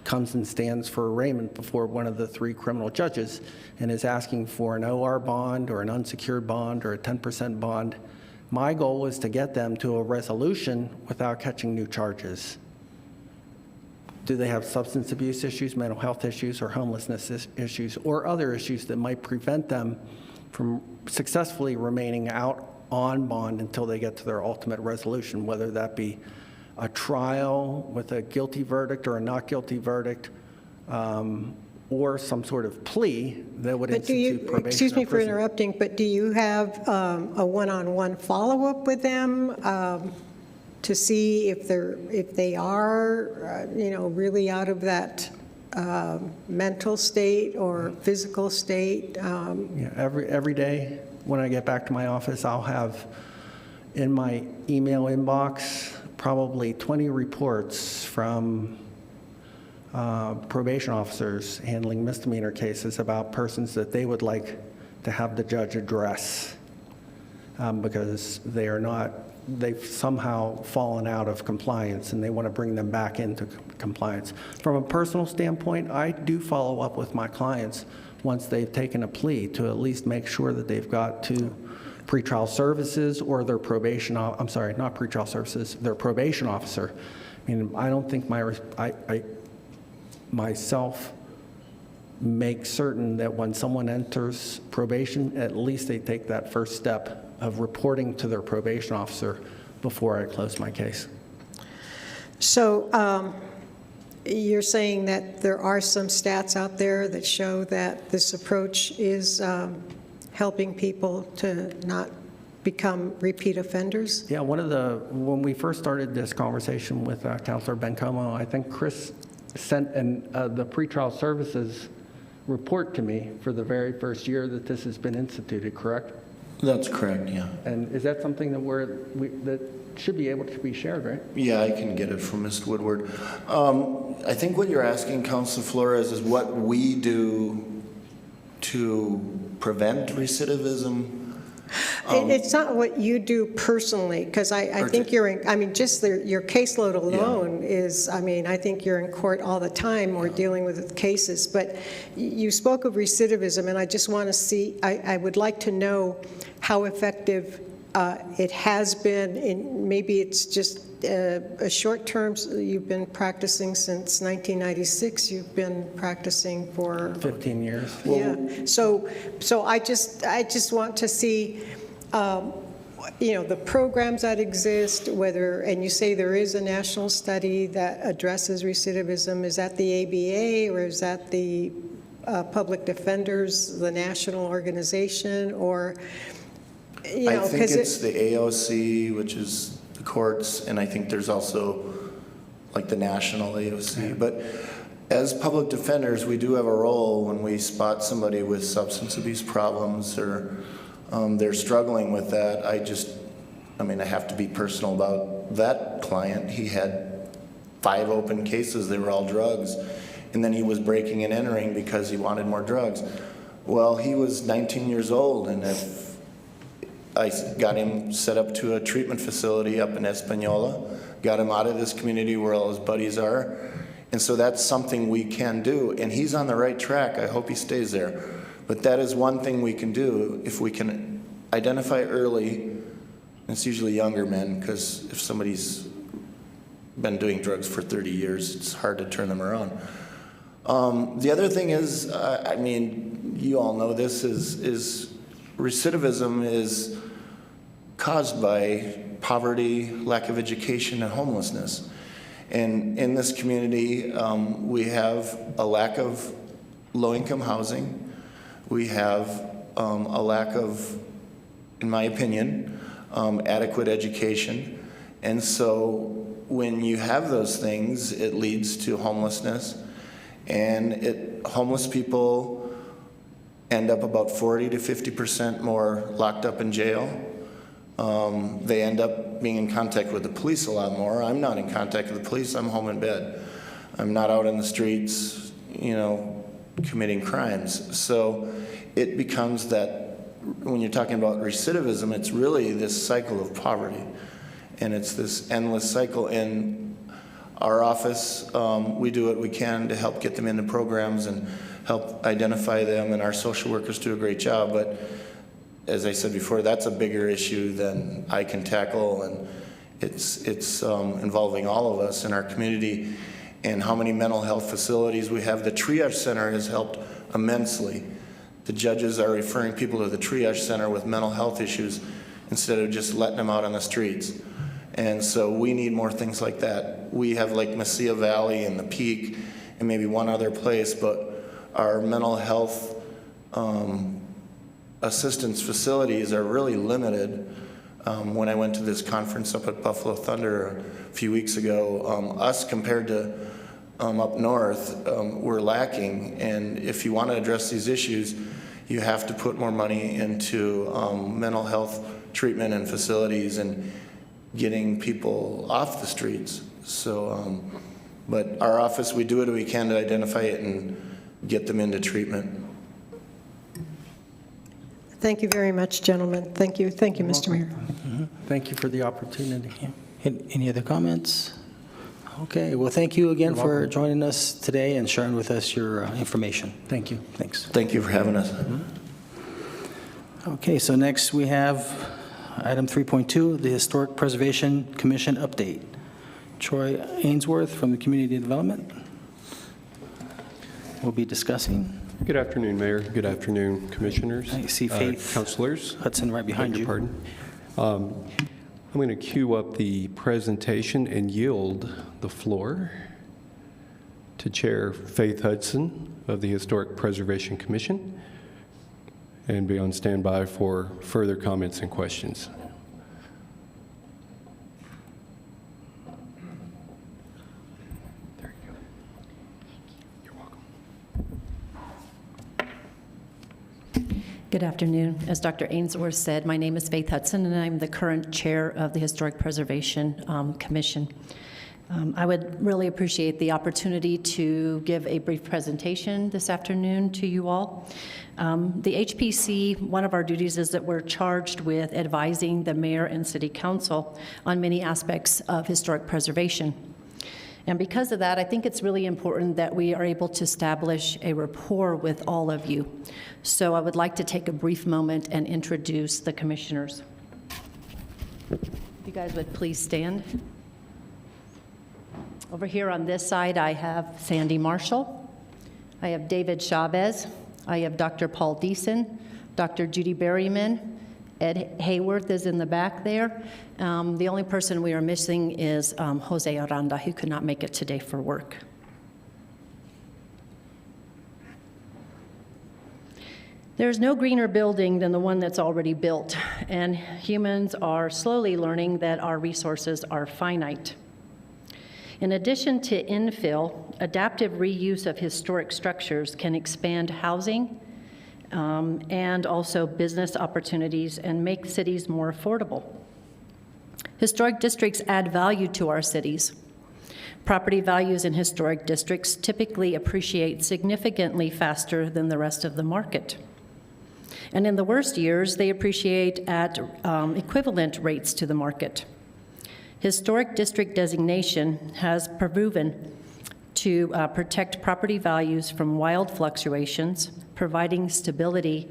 comes and stands for arraignment before one of the 3 criminal judges and is asking for an OR bond or an unsecured bond or a 10% bond. My goal is to get them to a resolution without catching new charges. Do they have substance abuse issues, mental health issues, or homelessness issues, or other issues that might prevent them from successfully remaining out on bond until they get to their ultimate resolution, whether that be a trial with a guilty verdict or a not guilty verdict, or some sort of plea that would But do institute you, probation. excuse me or for prison. interrupting, but do you have a one-on-one follow-up with them to see if they are, really out of that mental state or physical state? Yeah, every day when I get back to my office, I'll have in my email inbox probably 20 reports from probation officers handling misdemeanor cases about persons that they would like to have the judge address because they've somehow fallen out of compliance and they want to bring them back into compliance. From a personal standpoint, I do follow up with my clients once they've taken a plea to at least make sure that they've got to pretrial services or their probation, I'm sorry, not pretrial services, their probation officer. I mean, I don't think I myself make certain that when someone enters probation, at least they take that first step of reporting to their probation officer before I close my case. So you're saying that there are some stats out there that show that this approach is helping people to not become repeat offenders? Yeah, when we first started this conversation with Councilor Bencomo, I think Chris sent the pretrial services report to me for the very first year that this has been instituted, correct? That's correct, yeah. And is that something that that should be able to be shared, right? Yeah, I can get it from Mr. Woodward. I think what you're asking, Councilor Flores, is what we do to prevent recidivism. It's not what you do personally, because I think you're in, I mean, just your caseload alone is, I mean, I think you're in court all the time or dealing with cases. But you spoke of recidivism, and I just want to see, I would like to know how effective it has been, in maybe it's just a short term. You've been practicing since 1996. You've been practicing for 15 years. yeah. So I just want to see, the programs that exist, whether, and you say there is a national study that addresses recidivism. Is that the ABA, or is that the public defenders, the national organization, or, I think it's the AOC, which is the courts, and I think there's also like the national AOC. Yeah. But as public defenders, we do have a role when we spot somebody with substance abuse problems or they're struggling with that. I have to be personal about that client. He had 5 open cases. They were all drugs. And then he was breaking and entering because he wanted more drugs. Well, he was 19 years old, and if I got him set up to a treatment facility up in Española, got him out of this community where all his buddies are. And so that's something we can do. And he's on the right track. I hope he stays there. But that is one thing we can do if we can identify early. And it's usually younger men, because if somebody's been doing drugs for 30 years, it's hard to turn them around. The other thing is, you all know this, is recidivism is caused by poverty, lack of education, and homelessness. And in this community, we have a lack of low-income housing. We have a lack of, in my opinion, adequate education. And so when you have those things, it leads to homelessness. And homeless people end up about 40 to 50% more locked up in jail. They end up being in contact with the police a lot more. I'm not in contact with the police. I'm home in bed. I'm not out in the streets, committing crimes. So it becomes that when you're talking about recidivism, it's really this cycle of poverty. And it's this endless cycle. In our office, we do what we can to help get them into programs and help identify them, and our social workers do a great job. But as I said before, that's a bigger issue than I can tackle, and it's involving all of us in our community and how many mental health facilities we have. The triage center has helped immensely. The judges are referring people to the triage center with mental health issues instead of just letting them out on the streets. And so we need more things like that. We have like Mesilla Valley and the Peak and maybe one other place, but our mental health assistance facilities are really limited. When I went to this conference up at Buffalo Thunder a few weeks ago, us compared to up north, we're lacking. And if you want to address these issues, you have to put more money into mental health treatment and facilities and getting people off the streets. So, but our office, we do what we can to identify it and get them into treatment. Thank you very much, gentlemen. Thank you, Mr. Mayor. Thank you for the opportunity. Any other comments? Okay, well, thank you again for joining us today and sharing with us your information. Thank you. Thanks. Thank you for having us. Okay, so next we have item 3.2, the Historic Preservation Commission update. Troy Ainsworth from the Community Development will be discussing. Good afternoon, Mayor. Good afternoon, Commissioners. I see Faith Councilors. Hudson right behind you. Pardon. I'm going to cue up the presentation and yield the floor to Chair Faith Hudson of the Historic Preservation Commission, and be on standby for further comments and questions. There you go. You're welcome. Good afternoon. As Dr. Ainsworth said, my name is Faith Hudson, and I'm the current chair of the Historic Preservation Commission. I would really appreciate the opportunity to give a brief presentation this afternoon to you all. The HPC, one of our duties is that we're charged with advising the mayor and city council on many aspects of historic preservation. And because of that, I think it's really important that we are able to establish a rapport with all of you. So I would like to take a brief moment and introduce the commissioners. If you guys would please stand. Over here on this side, I have Sandy Marshall. I have David Chavez. I have Dr. Paul Deason, Dr. Judy Berryman. Ed Hayworth is in the back there. The only person we are missing is Jose Aranda, who could not make it today for work. There's no greener building than the one that's already built, and humans are slowly learning that our resources are finite. In addition to infill, adaptive reuse of historic structures can expand housing and also business opportunities and make cities more affordable. Historic districts add value to our cities. Property values in historic districts typically appreciate significantly faster than the rest of the market. And in the worst years, they appreciate at equivalent rates to the market. Historic district designation has proven to protect property values from wild fluctuations, providing stability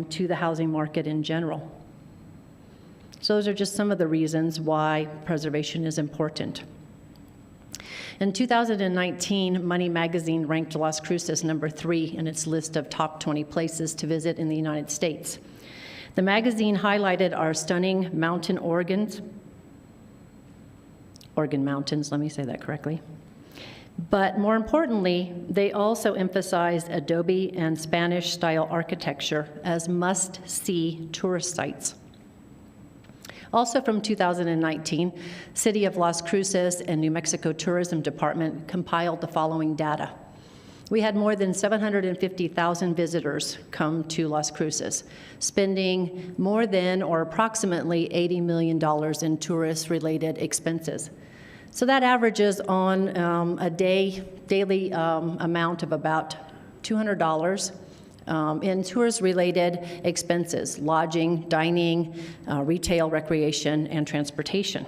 to the housing market in general. So those are just some of the reasons why preservation is important. In 2019, Money Magazine ranked Las Cruces number 3 in its list of top 20 places to visit in the United States. The magazine highlighted our stunning mountain Oregon mountains, let me say that correctly. But more importantly, they also emphasized Adobe and Spanish-style architecture as must-see tourist sites. Also from 2019, City of Las Cruces and New Mexico Tourism Department compiled the following data. We had more than 750,000 visitors come to Las Cruces, spending more than or approximately $80 million in tourist-related expenses. So that averages on a daily amount of about $200 in tourist-related expenses, lodging, dining, retail, recreation, and transportation.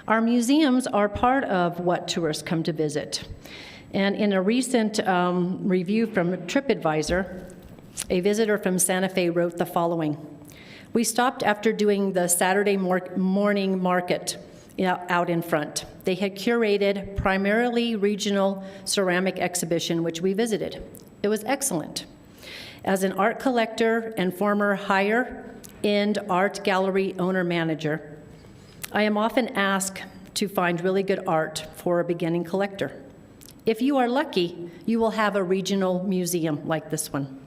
Our museums are part of what tourists come to visit. And in a recent review from TripAdvisor, a visitor from Santa Fe wrote the following. We stopped after doing the Saturday morning market out in front. They had curated primarily regional ceramic exhibition, which we visited. It was excellent. As an art collector and former higher-end art gallery owner-manager, I am often asked to find really good art for a beginning collector. If you are lucky, you will have a regional museum like this one.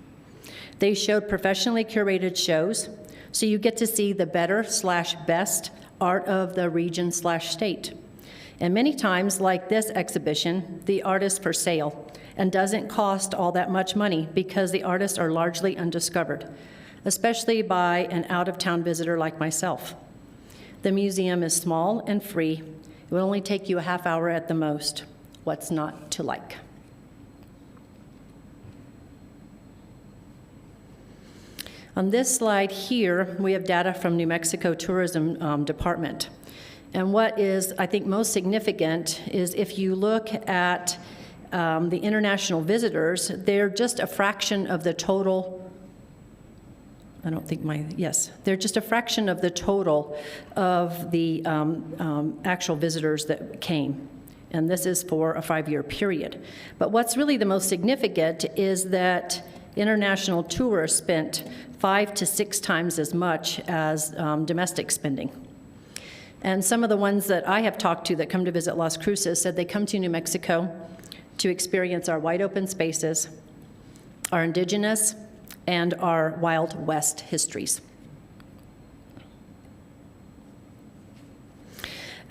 They showed professionally curated shows, so you get to see the better/best art of the region/state. And many times, like this exhibition, the art is for sale and doesn't cost all that much money because the artists are largely undiscovered, especially by an out-of-town visitor like myself. The museum is small and free. It will only take you a half hour at the most. What's not to like? On this slide here, we have data from New Mexico Tourism Department. And what is, I think, most significant is if you look at the international visitors, they're just a fraction of the total. They're just a fraction of the total of the actual visitors that came. And this is for a 5-year period. But what's really the most significant is that international tourists spent 5 to 6 times as much as domestic spending. And some of the ones that I have talked to that come to visit Las Cruces said they come to New Mexico to experience our wide open spaces, our indigenous, and our Wild West histories.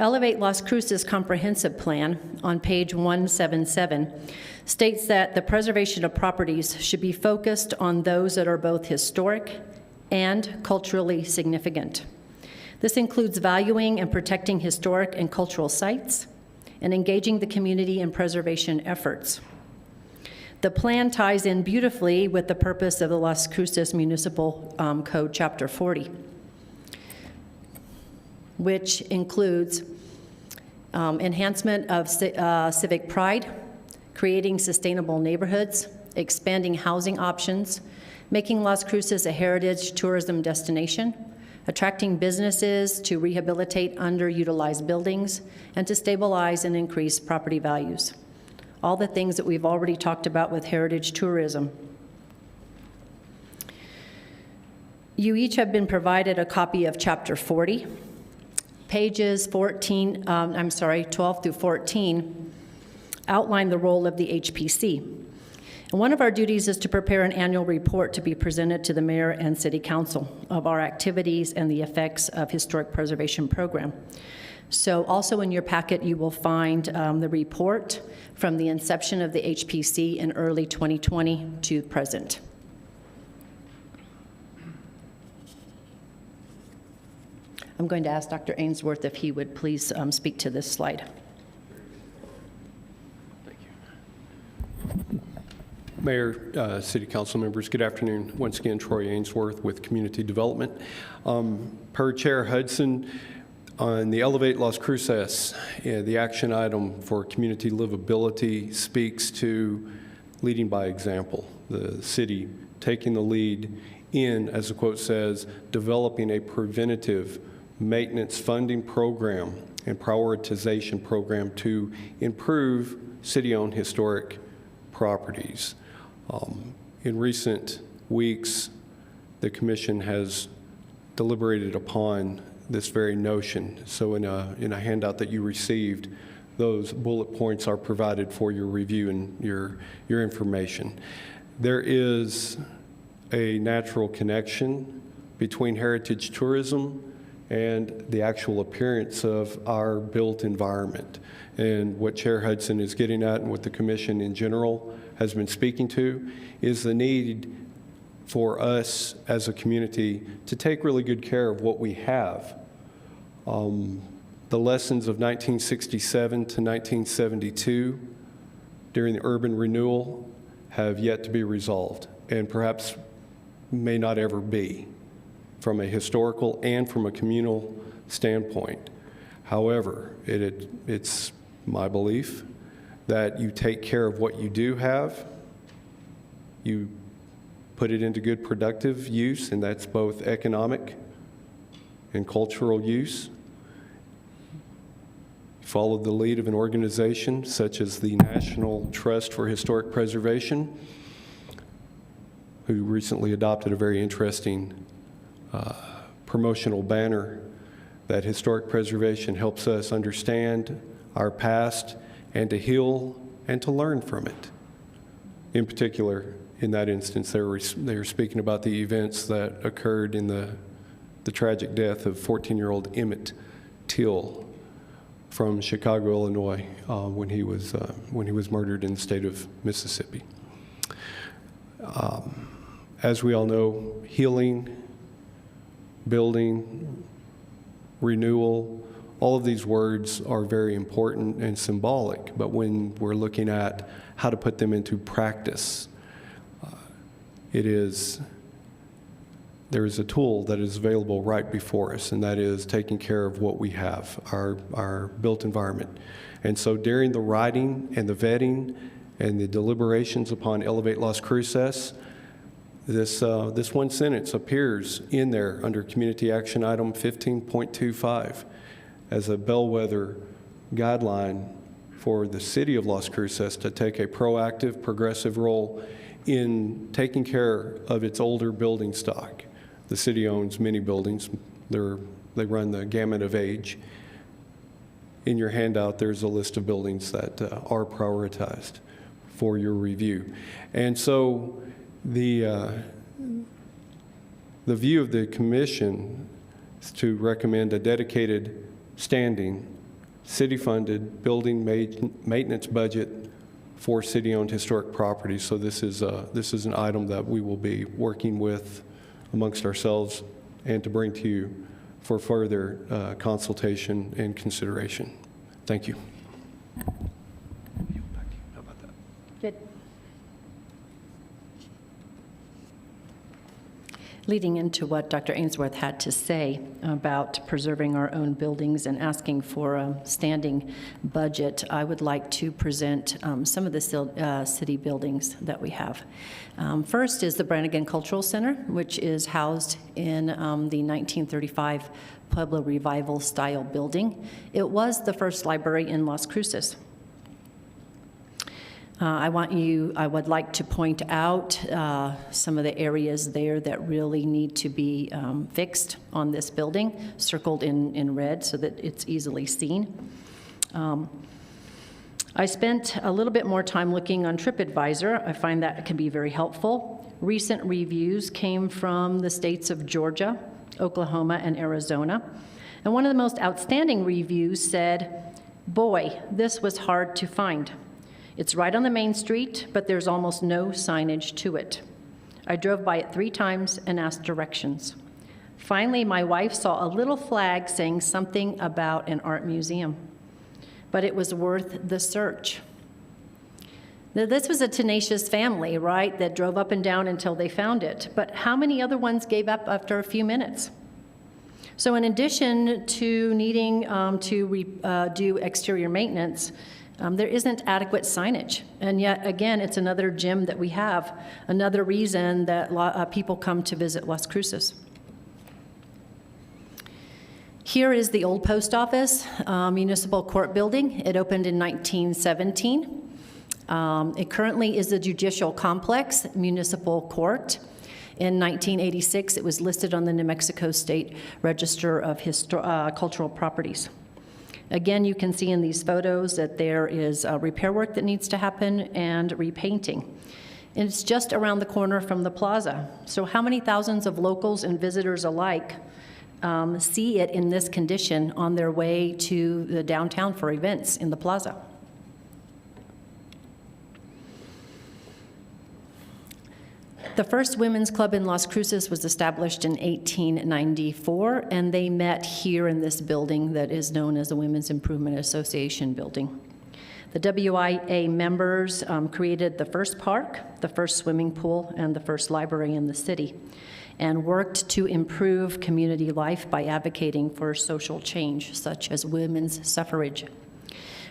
Elevate Las Cruces Comprehensive Plan on page 177 states that the preservation of properties should be focused on those that are both historic and culturally significant. This includes valuing and protecting historic and cultural sites and engaging the community in preservation efforts. The plan ties in beautifully with the purpose of the Las Cruces Municipal Code, Chapter 40, which includes enhancement of civic pride, creating sustainable neighborhoods, expanding housing options, making Las Cruces a heritage tourism destination, attracting businesses to rehabilitate underutilized buildings, and to stabilize and increase property values. All the things that we've already talked about with heritage tourism. You each have been provided a copy of Chapter 40. Pages 12 through 14 outline the role of the HPC. And one of our duties is to prepare an annual report to be presented to the mayor and city council of our activities and the effects of historic preservation program. So also in your packet, you will find the report from the inception of the HPC in early 2020 to present. I'm going to ask Dr. Ainsworth if he would please speak to this slide. Thank you. Mayor, City Council members, good afternoon. Once again, Troy Ainsworth with Community Development. Per Chair Hudson, on the Elevate Las Cruces, the action item for community livability speaks to leading by example, the city taking the lead in, as the quote says, developing a preventative maintenance funding program and prioritization program to improve city-owned historic properties. In recent weeks, the Commission has deliberated upon this very notion. So in a handout that you received, those bullet points are provided for your review and your information. There is a natural connection between heritage tourism and the actual appearance of our built environment. And what Chair Hudson is getting at and what the Commission in general has been speaking to is the need for us as a community to take really good care of what we have. The lessons of 1967 to 1972 during the urban renewal have yet to be resolved and perhaps may not ever be from a historical and from a communal standpoint. However, it's my belief that you take care of what you do have, you put it into good productive use, and that's both economic and cultural use. Follow the lead of an organization such as the National Trust for Historic Preservation, who recently adopted a very interesting promotional banner that historic preservation helps us understand our past and to heal and to learn from it. In particular, in that instance, they were speaking about the events that occurred in the tragic death of 14-year-old Emmett Till from Chicago, Illinois, when he was murdered in the state of Mississippi. As we all know, healing, building, renewal, all of these words are very important and symbolic, but when we're looking at how to put them into practice, there is a tool that is available right before us, and that is taking care of what we have, our built environment. And so during the writing and the vetting and the deliberations upon Elevate Las Cruces, this one sentence appears in there under Community Action Item 15.25 as a bellwether guideline for the city of Las Cruces to take a proactive, progressive role in taking care of its older building stock. The city owns many buildings. They run the gamut of age. In your handout, there's a list of buildings that are prioritized for your review. And so the view of the commission is to recommend a dedicated standing city-funded building maintenance budget for city-owned historic properties. So this is an item that we will be working with amongst ourselves and to bring to you for further consultation and consideration. Thank you. Good. Leading into what Dr. Ainsworth had to say about preserving our own buildings and asking for a standing budget, I would like to present some of the city buildings that we have. First is the Brannigan Cultural Center, which is housed in the 1935 Pueblo Revival style building. It was the first library in Las Cruces. I would like to point out some of the areas there that really need to be fixed on this building, circled in red so that it's easily seen. I spent a little bit more time looking on TripAdvisor. I find that can be very helpful. Recent reviews came from the states of Georgia, Oklahoma, and Arizona. And one of the most outstanding reviews said, "Boy, this was hard to find. It's right on the main street, but there's almost no signage to it. I drove by it 3 times and asked directions. Finally, my wife saw a little flag saying something about an art museum, but it was worth the search." Now, this was a tenacious family, right, that drove up and down until they found it. But how many other ones gave up after a few minutes? So in addition to needing to do exterior maintenance, there isn't adequate signage. And yet, again, it's another gem that we have, another reason that people come to visit Las Cruces. Here is the old post office, municipal court building. It opened in 1917. It currently is a judicial complex, municipal court. In 1986, it was listed on the New Mexico State Register of Cultural Properties. Again, you can see in these photos that there is repair work that needs to happen and repainting. And it's just around the corner from the plaza. So how many thousands of locals and visitors alike see it in this condition on their way to the downtown for events in the plaza? The first women's club in Las Cruces was established in 1894, and they met here in this building that is known as the Women's Improvement Association building. The WIA members created the first park, the first swimming pool, and the first library in the city, and worked to improve community life by advocating for social change, such as women's suffrage.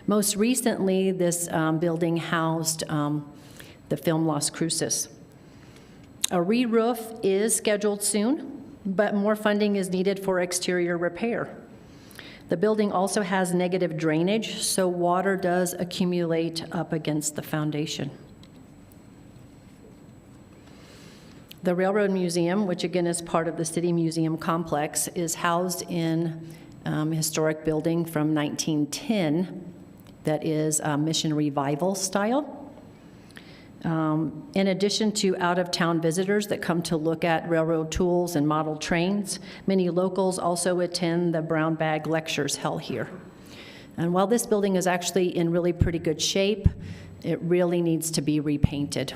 Most recently, this building housed the film Las Cruces. A re-roof is scheduled soon, but more funding is needed for exterior repair. The building also has negative drainage, so water does accumulate up against the foundation. The Railroad Museum, which again is part of the City Museum complex, is housed in a historic building from 1910 that is Mission Revival style. In addition to out-of-town visitors that come to look at railroad tools and model trains, many locals also attend the brown bag lectures held here. And while this building is actually in really pretty good shape, it really needs to be repainted.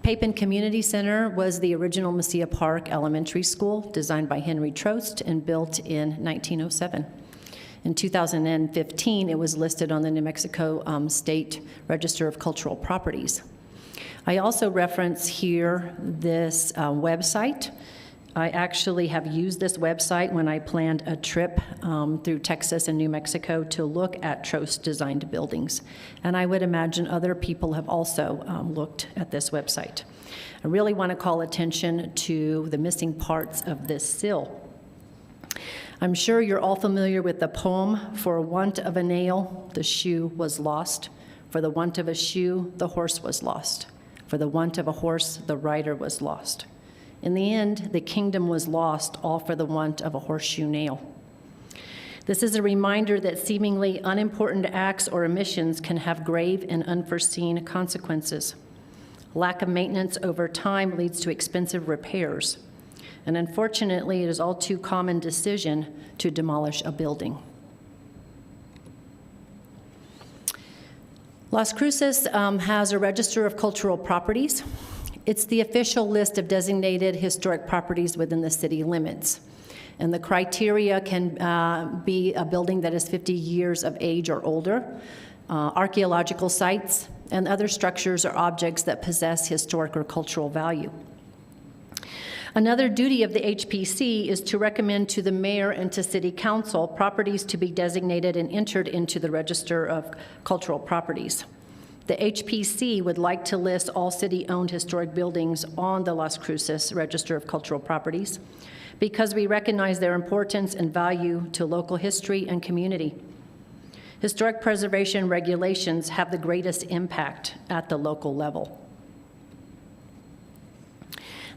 Papin Community Center was the original Mesilla Park Elementary School, designed by Henry Trost and built in 1907. In 2015, it was listed on the New Mexico State Register of Cultural Properties. I also reference here this website. I actually have used this website when I planned a trip through Texas and New Mexico to look at Trost-designed buildings. And I would imagine other people have also looked at this website. I really want to call attention to the missing parts of this sill. I'm sure you're all familiar with the poem, "For want of a nail, the shoe was lost. For the want of a shoe, the horse was lost. For the want of a horse, the rider was lost. In the end, the kingdom was lost, all for the want of a horseshoe nail." This is a reminder that seemingly unimportant acts or omissions can have grave and unforeseen consequences. Lack of maintenance over time leads to expensive repairs. And unfortunately, it is all too common decision to demolish a building. Las Cruces has a register of cultural properties. It's the official list of designated historic properties within the city limits. And the criteria can be a building that is 50 years of age or older, archaeological sites, and other structures or objects that possess historic or cultural value. Another duty of the HPC is to recommend to the mayor and to city council properties to be designated and entered into the register of cultural properties. The HPC would like to list all city-owned historic buildings on the Las Cruces Register of Cultural Properties because we recognize their importance and value to local history and community. Historic preservation regulations have the greatest impact at the local level.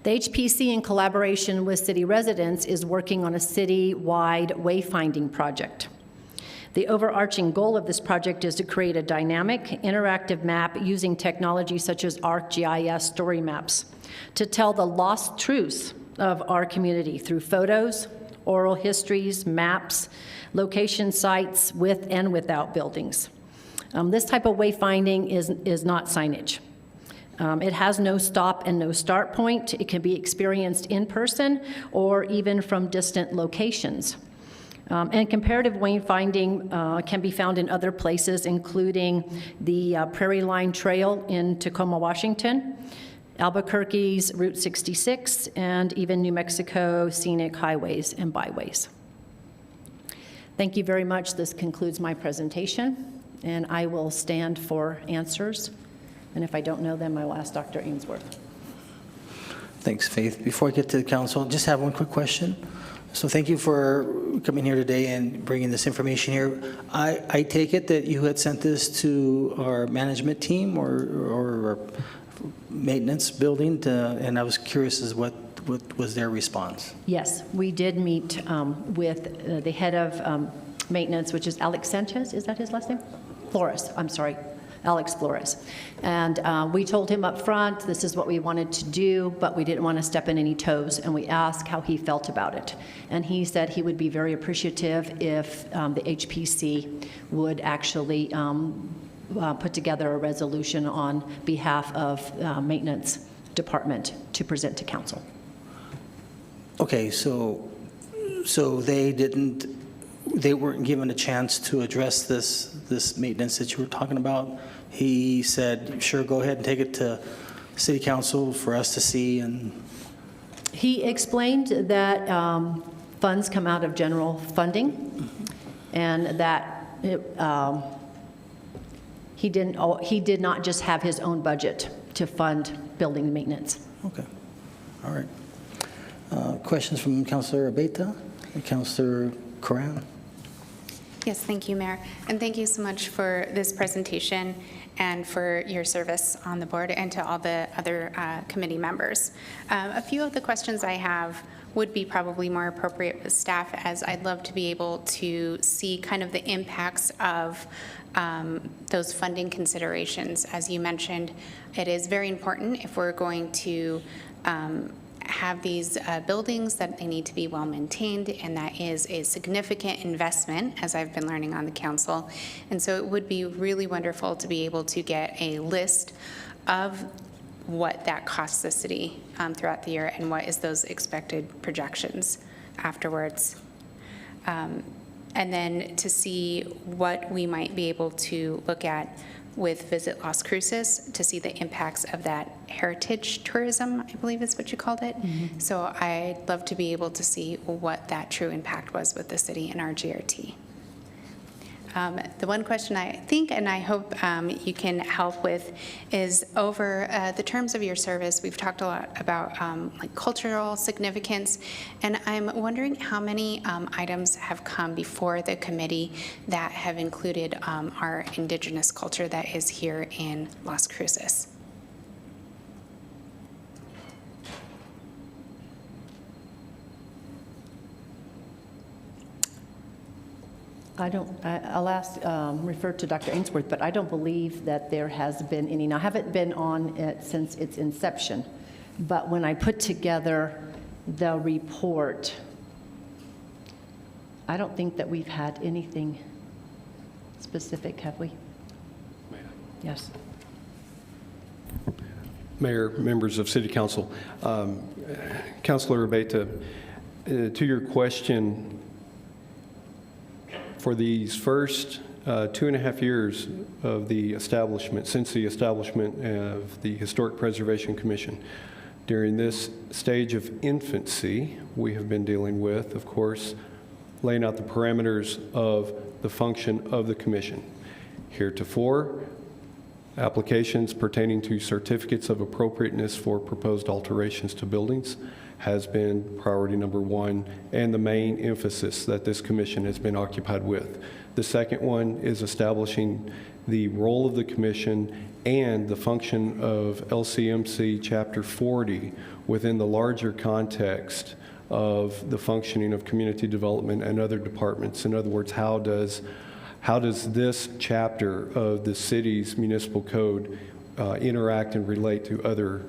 The HPC, in collaboration with city residents, is working on a city-wide wayfinding project. The overarching goal of this project is to create a dynamic, interactive map using technology such as ArcGIS story maps to tell the lost truths of our community through photos, oral histories, maps, location sites with and without buildings. This type of wayfinding is not signage. It has no stop and no start point. It can be experienced in person or even from distant locations. And comparative wayfinding can be found in other places, including the Prairie Line Trail in Tacoma, Washington, Albuquerque's Route 66, and even New Mexico scenic highways and byways. Thank you very much. This concludes my presentation, and I will stand for answers. And if I don't know them, I will ask Dr. Ainsworth. Thanks, Faith. Before I get to the council, just have one quick question. So thank you for coming here today and bringing this information here. I take it that you had sent this to our management team or maintenance building, and I was curious as what was their response? Yes, we did meet with the head of maintenance, which is Alex Sanchez. Is that his last name? Flores, I'm sorry. Alex Flores. And we told him up front, this is what we wanted to do, but we didn't want to step in any toes, and we asked how he felt about it. And he said he would be very appreciative if the HPC would actually put together a resolution on behalf of maintenance department to present to council. Okay, so they weren't given a chance to address this maintenance that you were talking about. He said, sure, go ahead and take it to city council for us to see. And he explained that funds come out of general funding, and that he did not just have his own budget to fund building maintenance. Okay, all right. Questions from Councilor Abeta and Councilor Coran? Yes, thank you, Mayor. And thank you so much for this presentation and for your service on the board and to all the other committee members. A few of the questions I have would be probably more appropriate with staff, as I'd love to be able to see kind of the impacts of those funding considerations. As you mentioned, it is very important if we're going to have these buildings that they need to be well maintained, and that is a significant investment, as I've been learning on the council. And so it would be really wonderful to be able to get a list of what that costs the city throughout the year and what is those expected projections afterwards. And then to see what we might be able to look at with Visit Las Cruces to see the impacts of that heritage tourism, I believe is what you called it. Mm-hmm. So I'd love to be able to see what that true impact was with the city and our GRT. The one question I think, and I hope you can help with, is over the terms of your service. We've talked a lot about like cultural significance, and I'm wondering how many items have come before the committee that have included our indigenous culture that is here in Las Cruces. I'll ask, refer to Dr. Ainsworth, but I don't believe that there has been any. Now, I haven't been on it since its inception, but when I put together the report. I don't think that we've had anything specific, have we? Yes. Mayor, members of City Council, Councilor Abeta, to your question, for these first 2.5 years of the establishment, since the establishment of the Historic Preservation Commission, during this stage of infancy, we have been dealing with, of course, laying out the parameters of the function of the commission. Heretofore, applications pertaining to certificates of appropriateness for proposed alterations to buildings has been priority number one and the main emphasis that this commission has been occupied with. The second one is establishing the role of the commission and the function of LCMC Chapter 40 within the larger context of the functioning of community development and other departments. In other words, how does this chapter of the city's municipal code interact and relate to other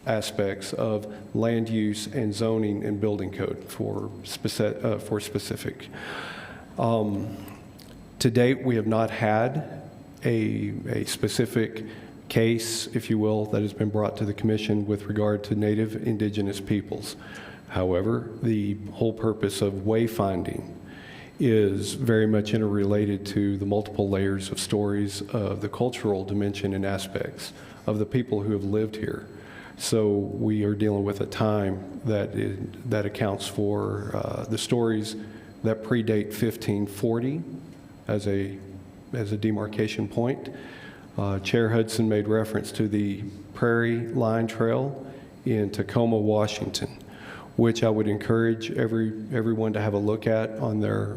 aspects of land use and zoning and building code for specific. To date, we have not had a specific case, if you will, that has been brought to the commission with regard to Native Indigenous peoples. However, the whole purpose of wayfinding is very much interrelated to the multiple layers of stories of the cultural dimension and aspects of the people who have lived here. So we are dealing with a time that accounts for the stories that predate 1540 as a demarcation point. Chair Hudson made reference to the Prairie Line Trail in Tacoma, Washington, which I would encourage everyone to have a look at on their,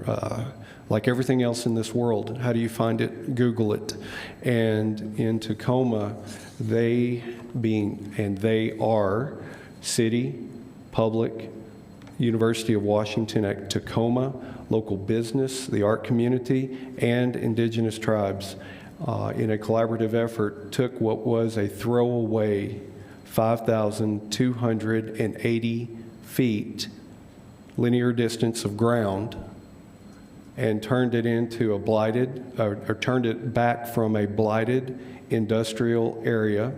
like everything else in this world. How do you find it? Google it. And in Tacoma, they are city, public, University of Washington at Tacoma, local business, the art community, and indigenous tribes in a collaborative effort took what was a throwaway 5,280 feet linear distance of ground and turned it into a blighted, or turned it back from a blighted industrial area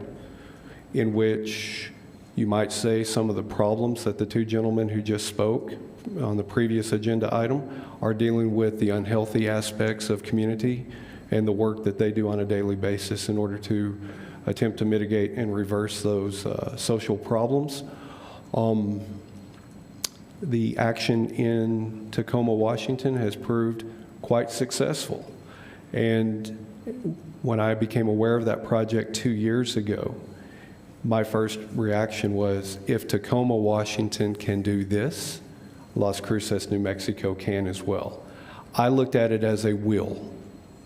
in which you might say some of the problems that the two gentlemen who just spoke on the previous agenda item are dealing with the unhealthy aspects of community and the work that they do on a daily basis in order to attempt to mitigate and reverse those social problems. The action in Tacoma, Washington has proved quite successful. And when I became aware of that project 2 years ago, my first reaction was, if Tacoma, Washington can do this, Las Cruces, New Mexico can as well. I looked at it as a wheel.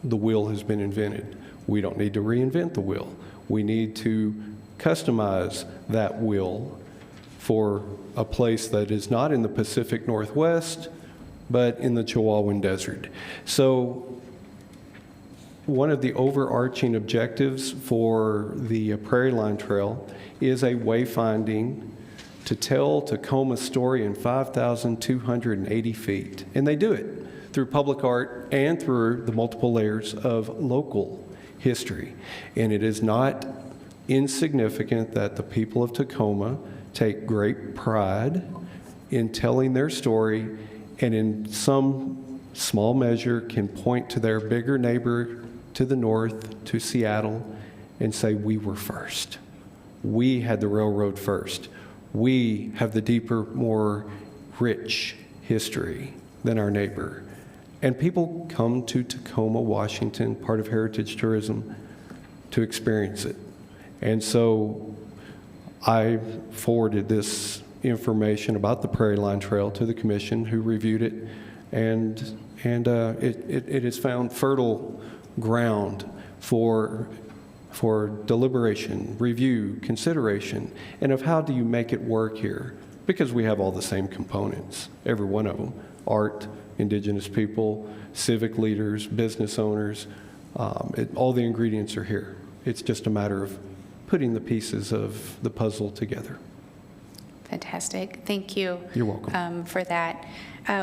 The wheel has been invented. We don't need to reinvent the wheel. We need to customize that wheel for a place that is not in the Pacific Northwest, but in the Chihuahuan Desert. So one of the overarching objectives for the Prairie Line Trail is a wayfinding to tell Tacoma's story in 5,280 feet. And they do it through public art and through the multiple layers of local history. And it is not insignificant that the people of Tacoma take great pride in telling their story and in some small measure can point to their bigger neighbor to the north, to Seattle, and say, we were first. We had the railroad first. We have the deeper, more rich history than our neighbor. And people come to Tacoma, Washington, part of heritage tourism, to experience it. And so I forwarded this information about the Prairie Line Trail to the commission, who reviewed it, and it has found fertile ground for deliberation, review, consideration, and of how do you make it work here? Because we have all the same components, every one of them: art, indigenous people, civic leaders, business owners. All the ingredients are here. It's just a matter of putting the pieces of the puzzle together. Fantastic. Thank you. You're welcome. For that.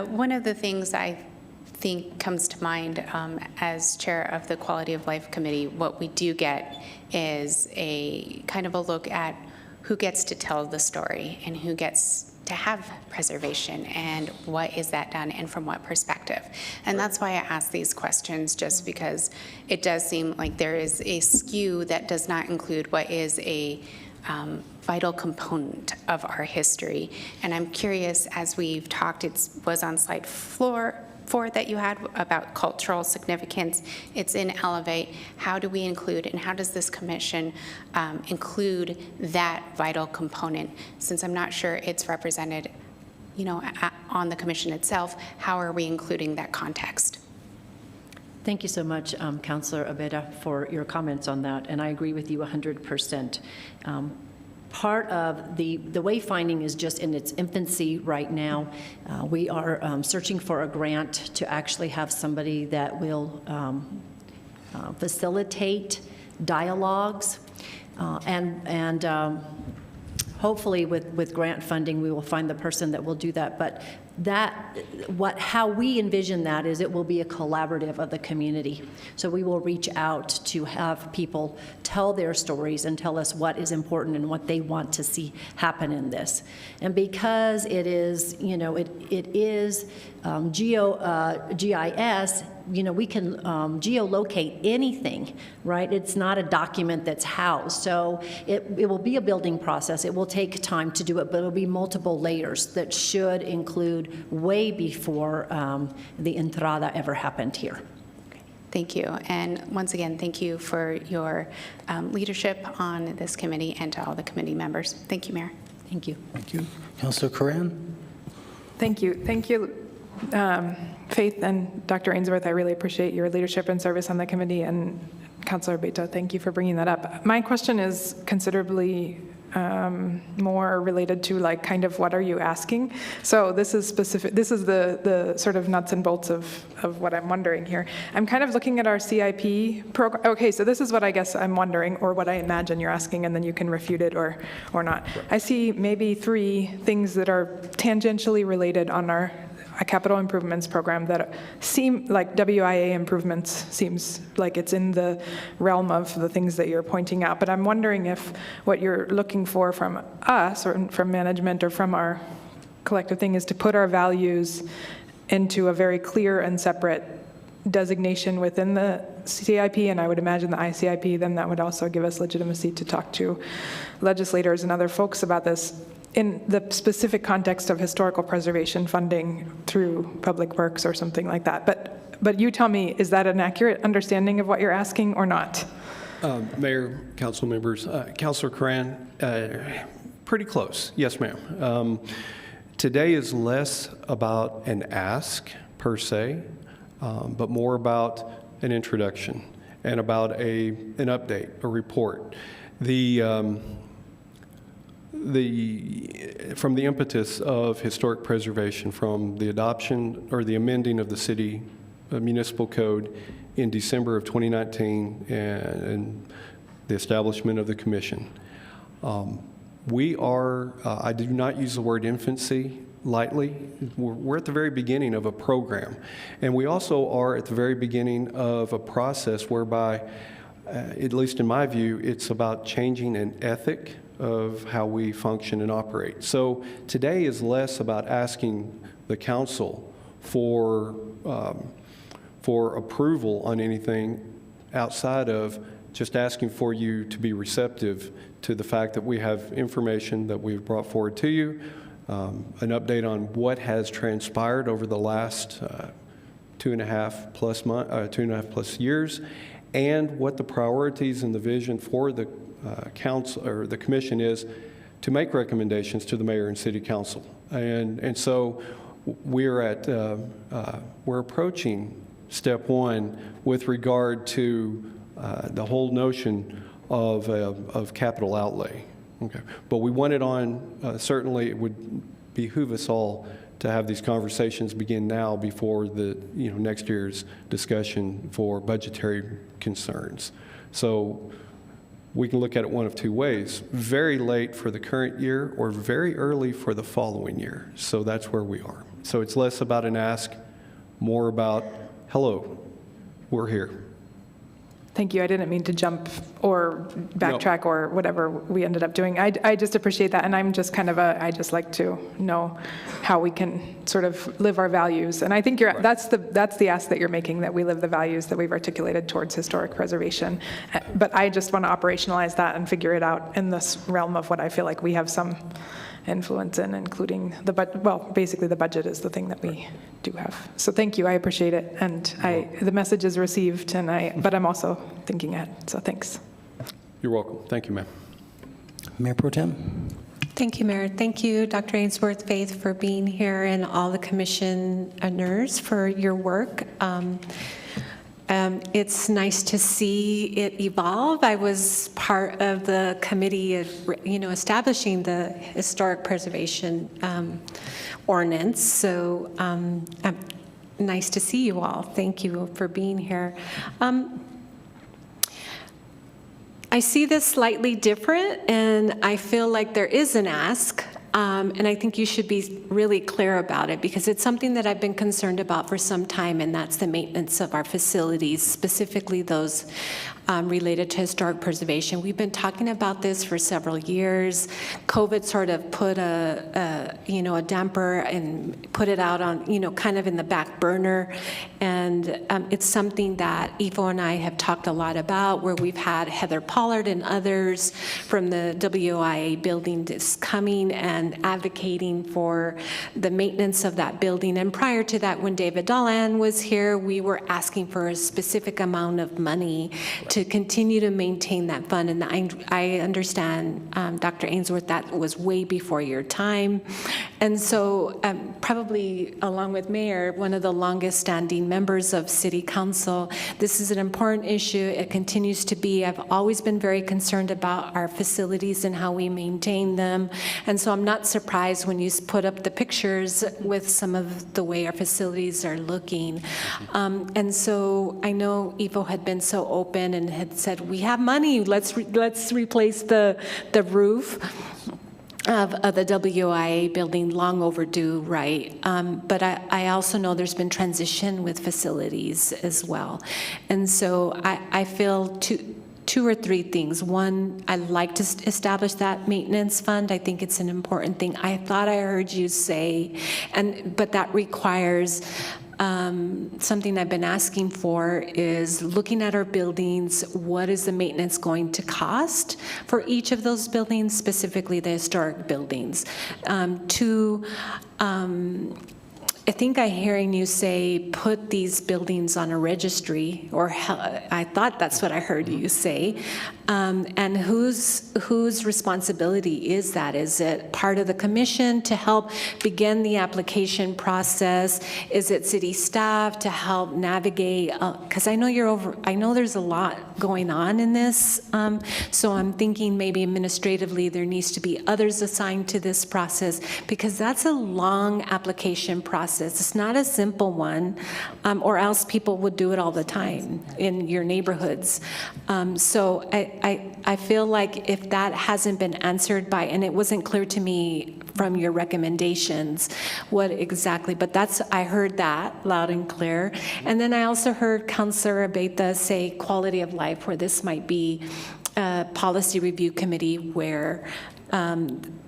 One of the things I think comes to mind as chair of the Quality of Life Committee, what we do get is a kind of a look at who gets to tell the story and who gets to have preservation and what is that done and from what perspective. And that's why I ask these questions, just because it does seem like there is a skew that does not include what is a vital component of our history. And I'm curious, as we've talked, it was on slide 4 that you had about cultural significance. It's in Elevate. How do we include, and how does this commission include that vital component? Since I'm not sure it's represented, on the commission itself, how are we including that context? Thank you so much, Councilor Abeda, for your comments on that, and I agree with you 100%. Part of the wayfinding is just in its infancy right now. We are searching for a grant to actually have somebody that will facilitate dialogues, and hopefully with grant funding we will find the person that will do that. But how we envision that is it will be a collaborative of the community. So we will reach out to have people tell their stories and tell us what is important and what they want to see happen in this. And because it is, it is GIS, we can geolocate anything, right? It's not a document that's housed. So it will be a building process. It will take time to do it, but it'll be multiple layers that should include way before the entrada ever happened here. Thank you. And once again, thank you for your leadership on this committee and to all the committee members. Thank you, Mayor. Thank you. Thank you. Councilor Coran? Thank you. Thank you, Faith and Dr. Ainsworth. I really appreciate your leadership and service on the committee. And Councilor Beto, thank you for bringing that up. My question is considerably more related to kind of what are you asking? So this is specific, this is the sort of nuts and bolts of what I'm wondering here. I'm kind of looking at our CIP program. Okay, so this is what I guess I'm wondering, or what I imagine you're asking, and then you can refute it or not. I see maybe 3 things that are tangentially related on our capital improvements program that seem like WIA improvements, seems like it's in the realm of the things that you're pointing out. But I'm wondering if what you're looking for from us or from management or from our collective thing is to put our values into a very clear and separate designation within the CIP, and I would imagine the ICIP, then that would also give us legitimacy to talk to legislators and other folks about this in the specific context of historical preservation funding through public works or something like that. But you tell me, is that an accurate understanding of what you're asking or not? Mayor, council members, Councilor Coran, pretty close. Yes, ma'am. Today is less about an ask per se, but more about an introduction and about an update, a report. From the impetus of historic preservation, from the adoption or the amending of the city municipal code in December of 2019 and the establishment of the commission, we are, I do not use the word infancy lightly. We're at the very beginning of a program. And we also are at the very beginning of a process whereby, at least in my view, it's about changing an ethic of how we function and operate. So today is less about asking the council for approval on anything outside of just asking for you to be receptive to the fact that we have information that we've brought forward to you, an update on what has transpired over the last 2.5 plus years, and what the priorities and the vision for the council or the commission is to make recommendations to the mayor and city council. And so we're approaching step 1 with regard to the whole notion of capital outlay. Okay, but we want it on. Certainly, it would behoove us all to have these conversations begin now before the next year's discussion for budgetary concerns. So we can look at it one of two ways: very late for the current year or very early for the following year. So that's where we are. So it's less about an ask, more about, hello, we're here. Thank you. I didn't mean to jump or backtrack or whatever we ended up doing. I just appreciate that, and I'm just kind of I just like to know how we can sort of live our values. And I think that's the ask that you're making, that we live the values that we've articulated towards historic preservation. But I just want to operationalize that and figure it out in this realm of what I feel like we have some influence in, including the budget. Well, basically the budget is the thing that we do have. So thank you, I appreciate it, and the message is received, but I'm also thinking ahead, so thanks. You're welcome. Thank you, ma'am. Mayor Pro Tem? Thank you, Mayor. Thank you, Dr. Ainsworth, Faith, for being here, and all the commissioners for your work. It's nice to see it evolve. I was part of the committee establishing the historic preservation ordinance, so nice to see you all. Thank you for being here. I see this slightly different, and I feel like there is an ask. And I think you should be really clear about it, because it's something that I've been concerned about for some time, and that's the maintenance of our facilities, specifically those related to historic preservation. We've been talking about this for several years. COVID sort of put a damper and put it out on, kind of in the back burner. And it's something that Ivo and I have talked a lot about, where we've had Heather Pollard and others from the WIA building just coming and advocating for the maintenance of that building. And prior to that, when David Dalan was here, we were asking for a specific amount of money to continue to maintain that fund. And I understand, Dr. Ainsworth, that was way before your time. And so probably along with Mayor, one of the longest standing members of City Council, this is an important issue. It continues to be. I've always been very concerned about our facilities and how we maintain them. And so I'm not surprised when you put up the pictures with some of the way our facilities are looking. And so I know Ivo had been so open and had said, we have money, let's replace the roof of the WIA building, long overdue, right? But I also know there's been transition with facilities as well. And so I feel two or three things. One, I'd like to establish that maintenance fund. I think it's an important thing. I thought I heard you say, but that requires something I've been asking for, is looking at our buildings, what is the maintenance going to cost for each of those buildings, specifically the historic buildings. Two, I think I'm hearing you say put these buildings on a registry, or I thought that's what I heard you say. And whose responsibility is that? Is it part of the commission to help begin the application process? Is it city staff to help navigate? Because I know there's a lot going on in this. So I'm thinking maybe administratively there needs to be others assigned to this process, because that's a long application process. It's not a simple one, or else people would do it all the time in your neighborhoods. So I feel like if that hasn't been answered by, and it wasn't clear to me from your recommendations what exactly, but I heard that loud and clear. And then I also heard Councilor Abeyta say quality of life, where this might be a policy review committee where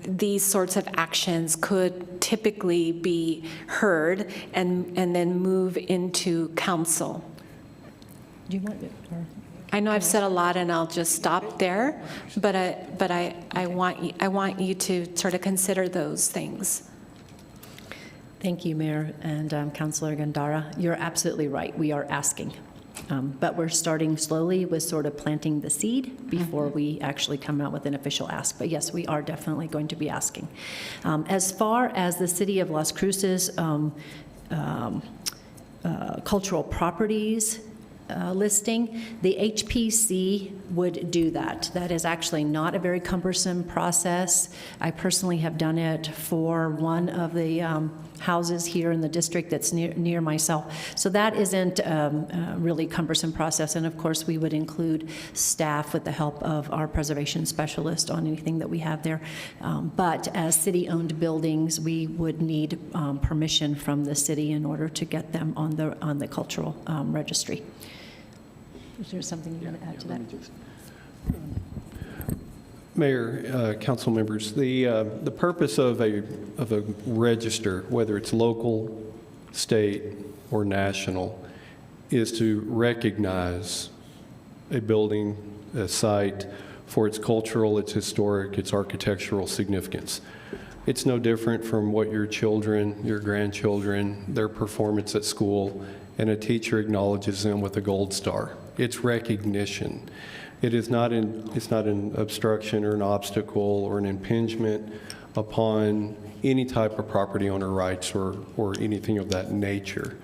these sorts of actions could typically be heard and then move into council. Do you want it? I know I've said a lot, and I'll just stop there, but I want you to sort of consider those things. Thank you, Mayor and Councilor Gandara. You're absolutely right. We are asking. But we're starting slowly with sort of planting the seed before we actually come out with an official ask. But yes, we are definitely going to be asking. As far as the City of Las Cruces cultural properties, listing, the HPC would do that. That is actually not a very cumbersome process. I personally have done it for one of the houses here in the district that's near myself. So that isn't a really cumbersome process. And of course, we would include staff with the help of our preservation specialist on anything that we have there. But as city-owned buildings, we would need permission from the city in order to get them on the cultural registry. Is there something you want to add to that? Mayor, council members, the purpose of a register, whether it's local, state, or national, is to recognize a building, a site for its cultural, its historic, its architectural significance. It's no different from what your children, your grandchildren, their performance at school, and a teacher acknowledges them with a gold star. It's recognition. It is not an obstruction or an obstacle or an impingement upon any type of property owner rights or anything of that nature.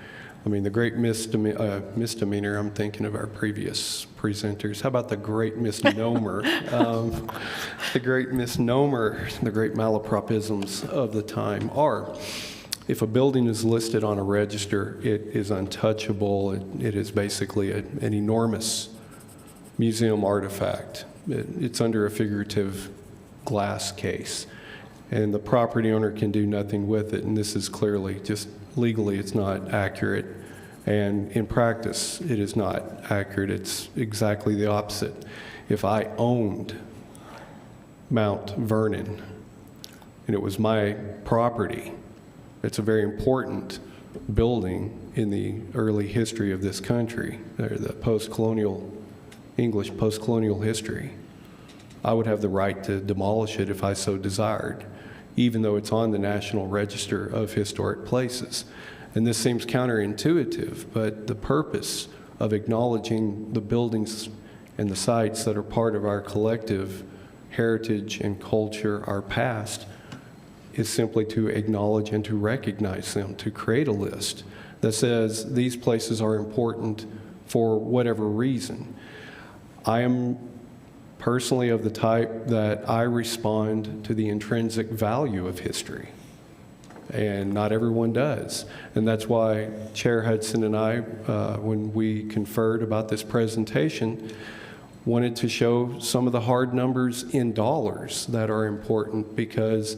I mean, the great misdemeanor, I'm thinking of our previous presenters. How about the great misnomer? The great misnomer, the great malapropisms of the time are, if a building is listed on a register, it is untouchable. It is basically an enormous museum artifact. It's under a figurative glass case, and the property owner can do nothing with it, and this is clearly just legally it's not accurate, and in practice it is not accurate. It's exactly the opposite. If I owned Mount Vernon and it was my property, it's a very important building in the early history of this country, the post-colonial English post-colonial history. I would have the right to demolish it if I so desired, even though it's on the National Register of Historic Places. And this seems counterintuitive, but the purpose of acknowledging the buildings and the sites that are part of our collective heritage and culture, our past, is simply to acknowledge and to recognize them, to create a list that says these places are important for whatever reason. I am personally of the type that I respond to the intrinsic value of history, and not everyone does. And that's why Chair Hudson and I, when we conferred about this presentation, wanted to show some of the hard numbers in dollars that are important because,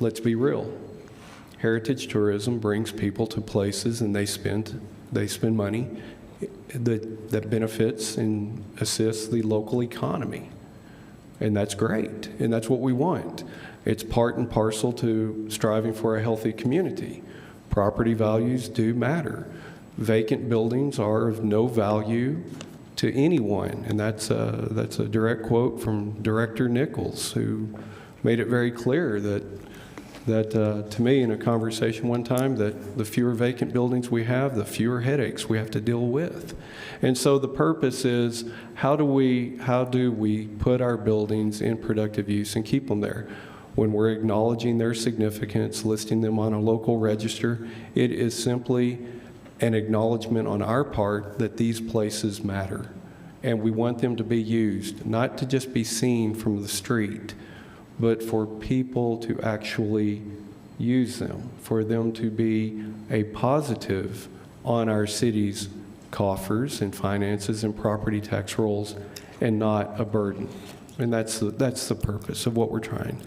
let's be real, heritage tourism brings people to places and they spend money that benefits and assists the local economy. And that's great, and that's what we want. It's part and parcel to striving for a healthy community. Property values do matter. Vacant buildings are of no value to anyone, and that's a direct quote from Director Nichols, who made it very clear that to me in a conversation one time, that the fewer vacant buildings we have, the fewer headaches we have to deal with. And so the purpose is, how do we put our buildings in productive use and keep them there? When we're acknowledging their significance, listing them on a local register, it is simply an acknowledgement on our part that these places matter. And we want them to be used, not to just be seen from the street, but for people to actually use them, for them to be a positive on our city's coffers and finances and property tax rolls, and not a burden. And that's the purpose of what we're trying.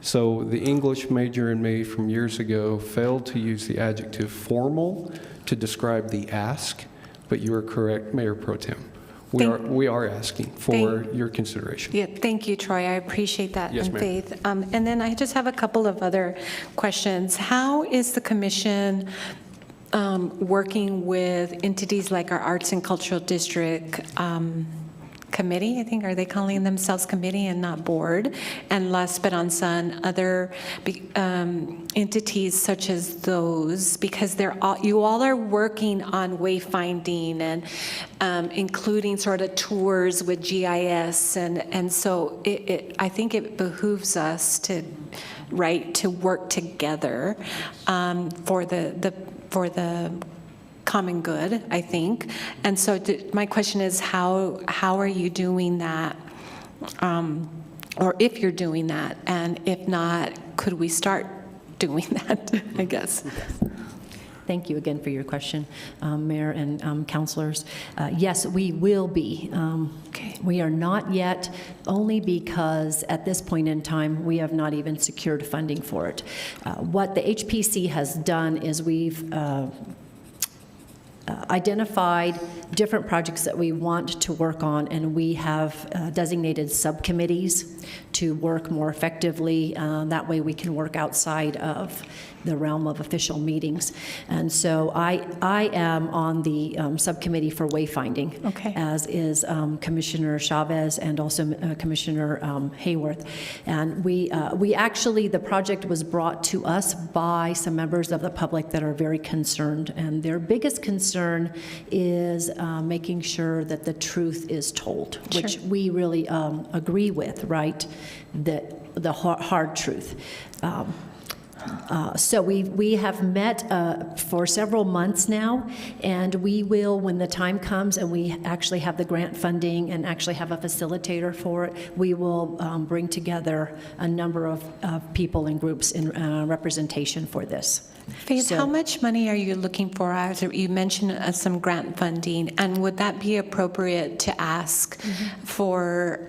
So the English major in me from years ago failed to use the adjective formal to describe the ask, but you are correct, Mayor Pro Tem. We are asking for your consideration. Yeah, thank you, Troy. I appreciate that. Yes, and ma'am. Faith. And then I just have a couple of other questions. How is the commission working with entities like our Arts and Cultural District committee? I think, are they calling themselves committee and not board? And last but on Sun, other entities such as those, because you all are working on wayfinding and including sort of tours with GIS, and so I think it behooves us to work together for the common good, I think. And so my question is, how are you doing that? Or if you're doing that, and if not, could we start doing that, I guess? Thank you again for your question, Mayor and councilors. Yes, we will be. Okay. We are not yet, only because at this point in time, we have not even secured funding for it. What the HPC has done is we've identified different projects that we want to work on, and we have designated subcommittees to work more effectively. That way we can work outside of the realm of official meetings. And so I am on the subcommittee for wayfinding, Okay. as is Commissioner Chavez and also Commissioner Hayworth. And we actually, the project was brought to us by some members of the public that are very concerned, and their biggest concern is making sure that the truth is told, which we really agree with, right? The hard truth. So we have met for several months now, and we will, when the time comes and we actually have the grant funding and actually have a facilitator for it, we will bring together a number of people and groups in representation for this. Faith, So- how much money are you looking for? You mentioned some grant funding, and would that be appropriate to ask for,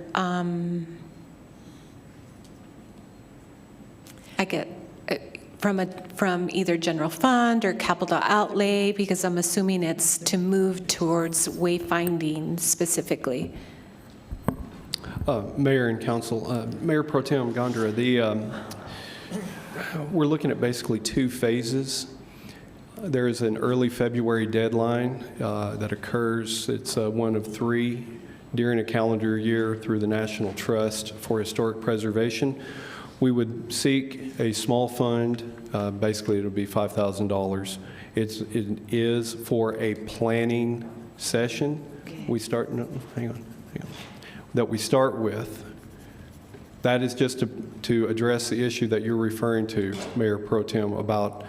from either general fund or capital outlay, because I'm assuming it's to move towards wayfinding specifically? Mayor and Council, Mayor Pro Tem Gondra, we're looking at basically two phases. There is an early February deadline that occurs. It's one of three during a calendar year through the National Trust for Historic Preservation. We would seek a small fund. Basically, it'll be $5,000. It is for a planning session. Okay. We start, no, hang on. That we start with. That is just to address the issue that you're referring to, Mayor Pro Tem, about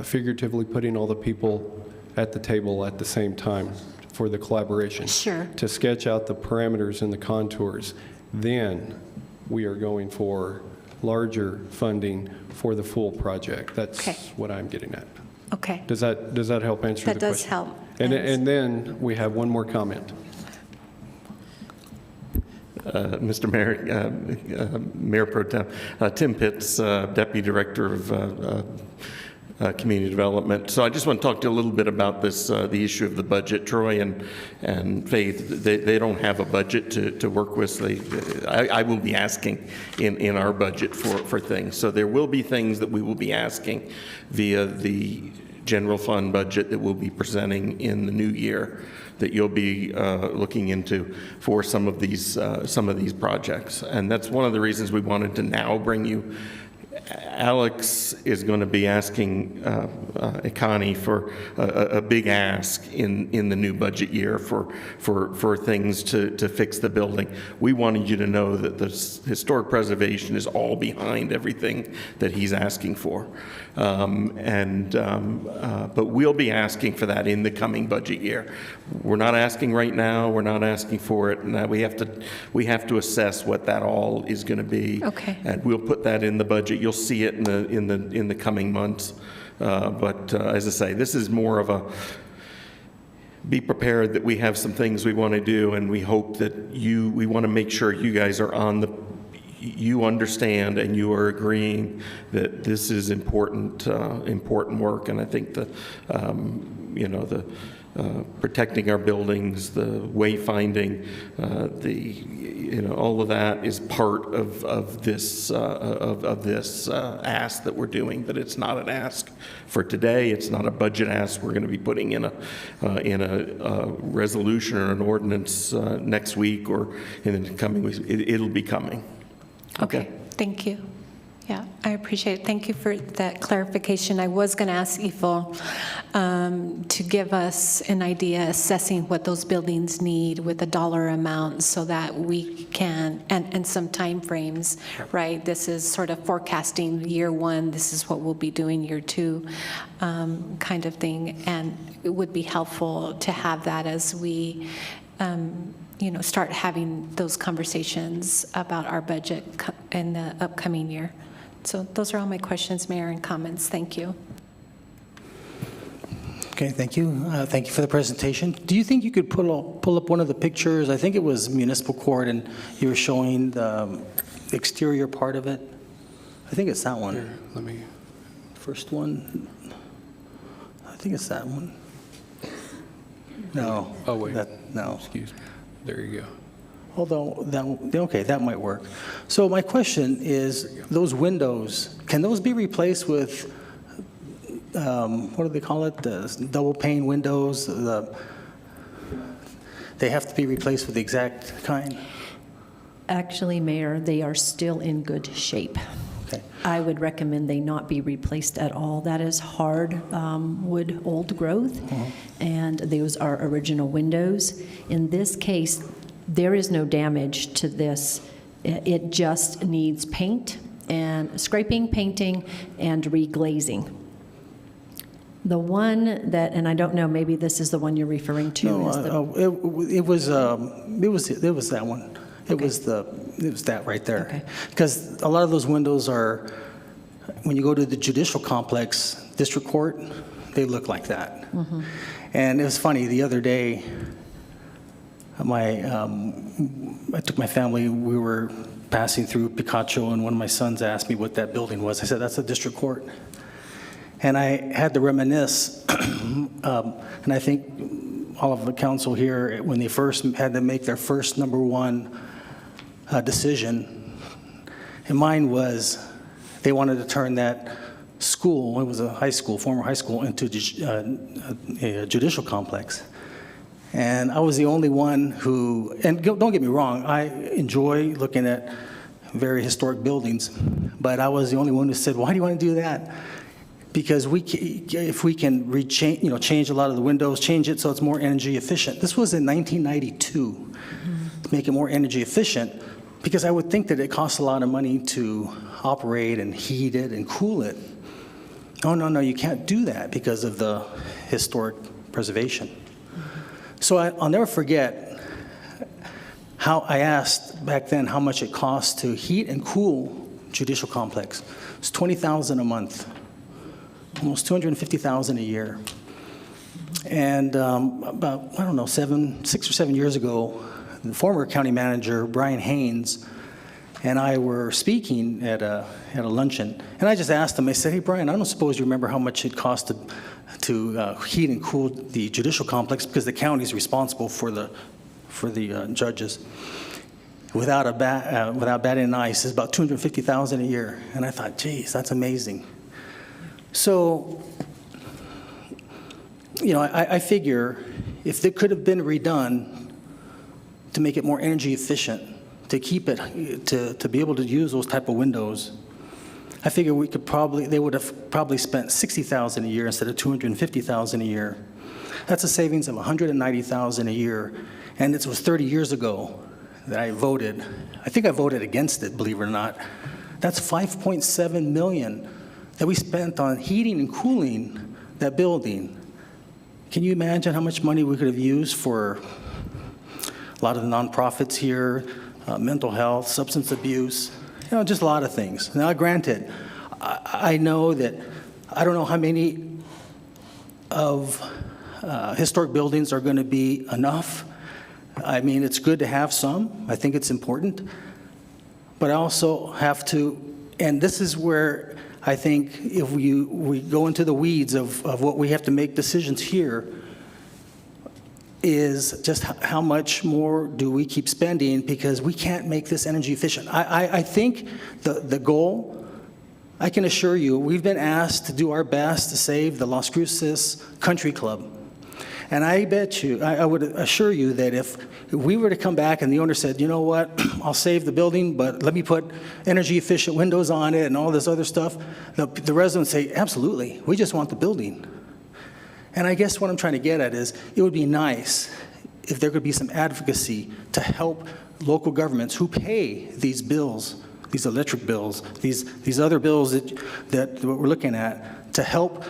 figuratively putting all the people at the table at the same time for the collaboration. Sure. To sketch out the parameters and the contours. Then we are going for larger funding for the full project. That's Okay. what I'm getting at. Okay. Does that help answer the question? That does help. And then we have one more comment. Mr. Mayor, Mayor Pro Tem, Tim Pitts, Deputy Director of Community Development. So I just want to talk to you a little bit about this, the issue of the budget. Troy and Faith, they don't have a budget to work with. So I will be asking in our budget for things. So there will be things that we will be asking via the general fund budget that we'll be presenting in the new year that you'll be looking into for some of these projects. And that's one of the reasons we wanted to now bring you. Alex is going to be asking Connie for a big ask in the new budget year for things to fix the building. We wanted you to know that the historic preservation is all behind everything that he's asking for. But we'll be asking for that in the coming budget year. We're not asking right now. We're not asking for it, and we have to assess what that all is going to be. Okay. And we'll put that in the budget. You'll see it in the coming months. But as I say, this is more of a be prepared that we have some things we want to do, and we hope that we want to make sure you guys are you understand and you are agreeing that this is important work. And I think the protecting our buildings, the wayfinding, all of that is part of this ask that we're doing. But it's not an ask for today. It's not a budget ask. We're going to be putting in a resolution or an ordinance next week or in the coming weeks. It'll be coming. Okay. Thank you. Yeah, I appreciate it. Thank you for that clarification. I was going to ask Ifo to give us an idea assessing what those buildings need with a dollar amount so that we can, and some timeframes, right? This is sort of forecasting year one, this is what we'll be doing year two, kind of thing. And it would be helpful to have that as we start having those conversations about our budget in the upcoming year. So those are all my questions, Mayor, and comments. Thank you. Okay, thank you. Thank you for the presentation. Do you think you could pull up one of the pictures? I think it was Municipal Court, and you were showing the exterior part of it. I think it's that one. Here, let me. First one. I think it's that one. No. Oh, wait. No. Excuse me. There you go. Although, that might work. So my question is, those windows, can those be replaced with, what do they call it, the double pane windows? They have to be replaced with the exact kind? Actually, Mayor, they are still in good shape. Okay. I would recommend they not be replaced at all. That is hard wood, old growth, and those are original windows. In this case, there is no damage to this. It just needs paint and scraping, painting, and reglazing. The one that, and I don't know, maybe this is the one you're referring to. No, it was that one. It was that right there. Okay. Because a lot of those windows are, when you go to the judicial complex, district court, they look like that. And it was funny, the other day, I took my family, we were passing through Picacho, and one of my sons asked me what that building was. I said, that's a district court. And I had to reminisce, and I think all of the council here, when they first had to make their first number one decision, and mine was they wanted to turn that school, it was a high school, former high school, into a judicial complex. And I was the only one who, and don't get me wrong, I enjoy looking at very historic buildings, but I was the only one who said, why do you want to do that? Because if we can change a lot of the windows, change it so it's more energy efficient. This was in 1992, to make it more energy efficient, because I would think that it costs a lot of money to operate and heat it and cool it. Oh, no, you can't do that because of the historic preservation. So I'll never forget how I asked back then how much it cost to heat and cool judicial complex. It's $20,000 a month, almost $250,000 a year. And about, I don't know, 6 or 7 years ago, the former county manager, Brian Haynes, and I were speaking at a luncheon. And I just asked him, I said, hey, Brian, I don't suppose you remember how much it cost to heat and cool the judicial complex, because the county is responsible for the judges. Without batting an eye, he says about $250,000 a year. And I thought, geez, that's amazing. So, I figure if it could have been redone to make it more energy efficient, to keep it, to be able to use those type of windows, I figure they would have probably spent $60,000 a year instead of $250,000 a year. That's a savings of $190,000 a year, and it was 30 years ago that I voted. I think I voted against it, believe it or not. That's $5.7 million that we spent on heating and cooling that building. Can you imagine how much money we could have used for a lot of the nonprofits here, mental health, substance abuse, just a lot of things. Now, granted, I know that I don't know how many of historic buildings are going to be enough. I mean, it's good to have some. I think it's important. But I also have to, and this is where I think if we go into the weeds of what we have to make decisions here, is just how much more do we keep spending, because we can't make this energy efficient. I think the goal, I can assure you, we've been asked to do our best to save the Las Cruces Country Club. And I bet you, I would assure you that if we were to come back and the owner said, you know what, I'll save the building, but let me put energy efficient windows on it and all this other stuff, the residents say, absolutely, we just want the building. And I guess what I'm trying to get at is, it would be nice if there could be some advocacy to help local governments who pay these bills, these electric bills, these other bills that we're looking at, to help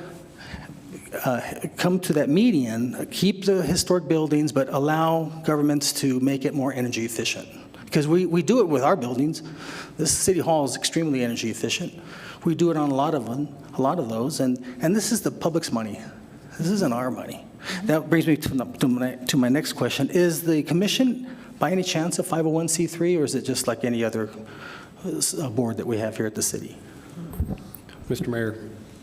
come to that median, keep the historic buildings, but allow governments to make it more energy efficient. Because we do it with our buildings. This City Hall is extremely energy efficient. We do it on a lot of those, and this is the public's money. This isn't our money. That brings me to my next question. Is the commission, by any chance, a 501c3, or is it just like any other board that we have here at the city? Mr. Mayor,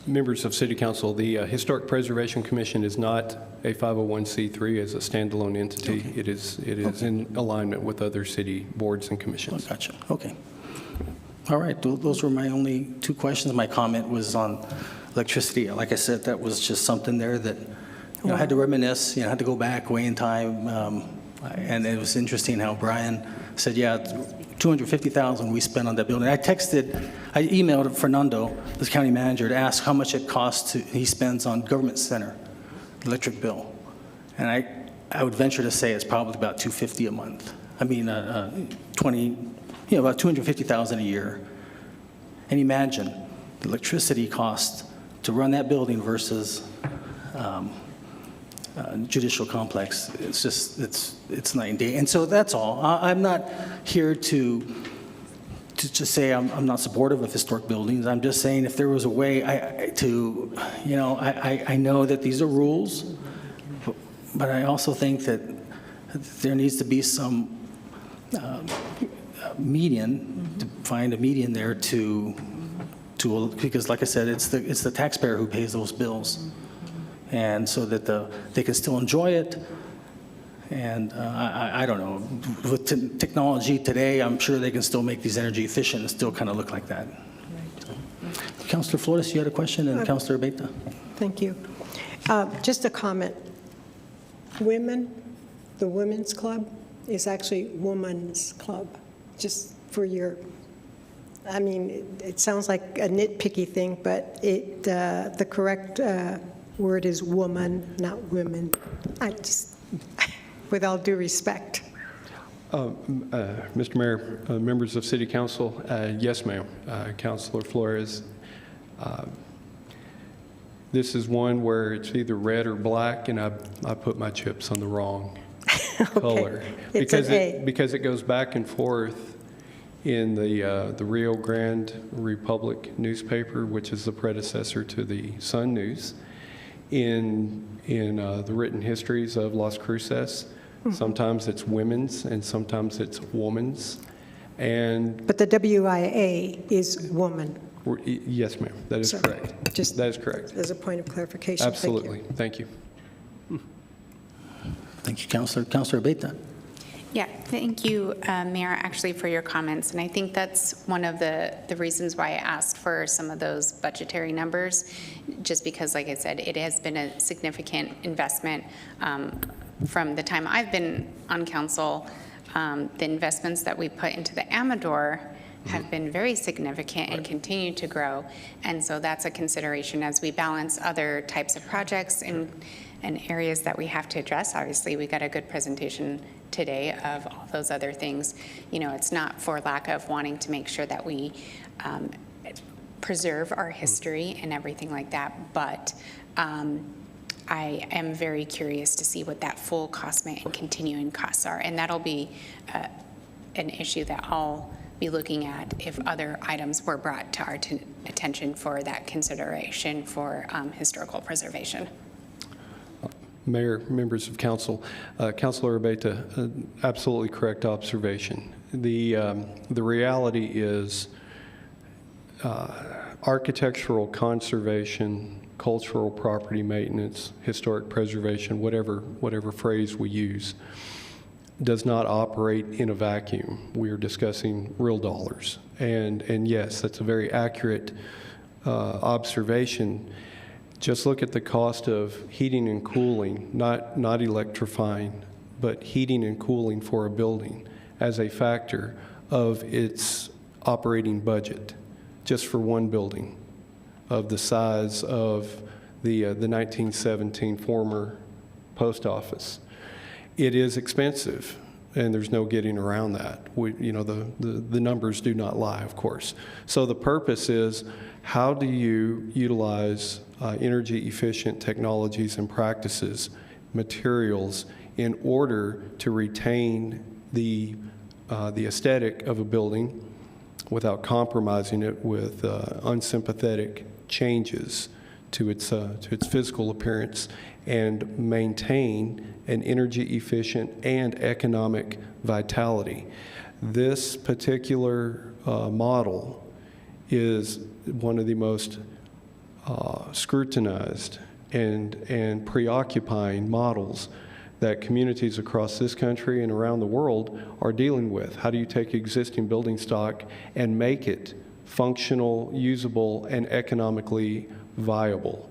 members of City Council, the Historic Preservation Commission is not a 501c3 as a standalone entity. Okay. It is in alignment with other city boards and commissions. Oh, gotcha. Okay. All right. Those were my only two questions. My comment was on electricity. Like I said, that was just something there that I had to reminisce. Had to go back way in time. And it was interesting how Brian said, yeah, $250,000 we spent on that building. I emailed Fernando, the county manager, to ask how much it costs he spends on government center electric bill. And I would venture to say it's probably about $250 a month. I mean, about $250,000 a year. And imagine the electricity cost to run that building versus judicial complex. It's just, it's night and day. And so that's all. I'm not here to say I'm not supportive of historic buildings. I'm just saying if there was a way I know that these are rules, but I also think that there needs to be some median, to find a median there because like I said, it's the taxpayer who pays those bills. And so that they can still enjoy it. And I don't know, with technology today, I'm sure they can still make these energy efficient and still kind of look like that. Right. Councilor Flores, you had a question, and Councilor Beta. Thank you. Just a comment. The Women's Club is actually Woman's Club, just for your, I mean, it sounds like a nitpicky thing, but the correct word is woman, not women. With all due respect. Mr. Mayor, members of City Council, yes, ma'am. Councilor Flores, this is one where it's either red or black, and I put my chips on the wrong color. Because it goes back and forth in the Rio Grande Republic newspaper, which is the predecessor to the Sun News. In the written histories of Las Cruces, sometimes it's women's and sometimes it's woman's. But the WIA is woman. Yes, ma'am. That is correct. That is correct. As a point of clarification. Absolutely. Thank you. Thank you, Councilor. Councilor Beta. Yeah, thank you, Mayor, actually, for your comments. And I think that's one of the reasons why I asked for some of those budgetary numbers, just because, like I said, it has been a significant investment from the time I've been on council. The investments that we put into the Amador have been very significant and continue to grow. And so that's a consideration as we balance other types of projects and areas that we have to address. Obviously, we got a good presentation today of all those other things. It's not for lack of wanting to make sure that we preserve our history and everything like that, but I am very curious to see what that full cost and continuing costs are, and that'll be an issue that I'll be looking at if other items were brought to our attention for that consideration for historical preservation. Mayor, members of council, Councilor Abeta, absolutely correct observation. The reality is architectural conservation, cultural property maintenance, historic preservation, whatever phrase we use, does not operate in a vacuum. We are discussing real dollars. And yes, that's a very accurate observation. Just look at the cost of heating and cooling, not electrifying, but heating and cooling for a building as a factor of its operating budget, just for one building of the size of the 1917 former post office. It is expensive, and there's no getting around that. The numbers do not lie, of course. So the purpose is, how do you utilize energy-efficient technologies and practices, materials, in order to retain the aesthetic of a building without compromising it with unsympathetic changes to its physical appearance, and maintain an energy-efficient and economic vitality. This particular model is one of the most scrutinized and preoccupying models that communities across this country and around the world are dealing with. How do you take existing building stock and make it functional, usable, and economically viable?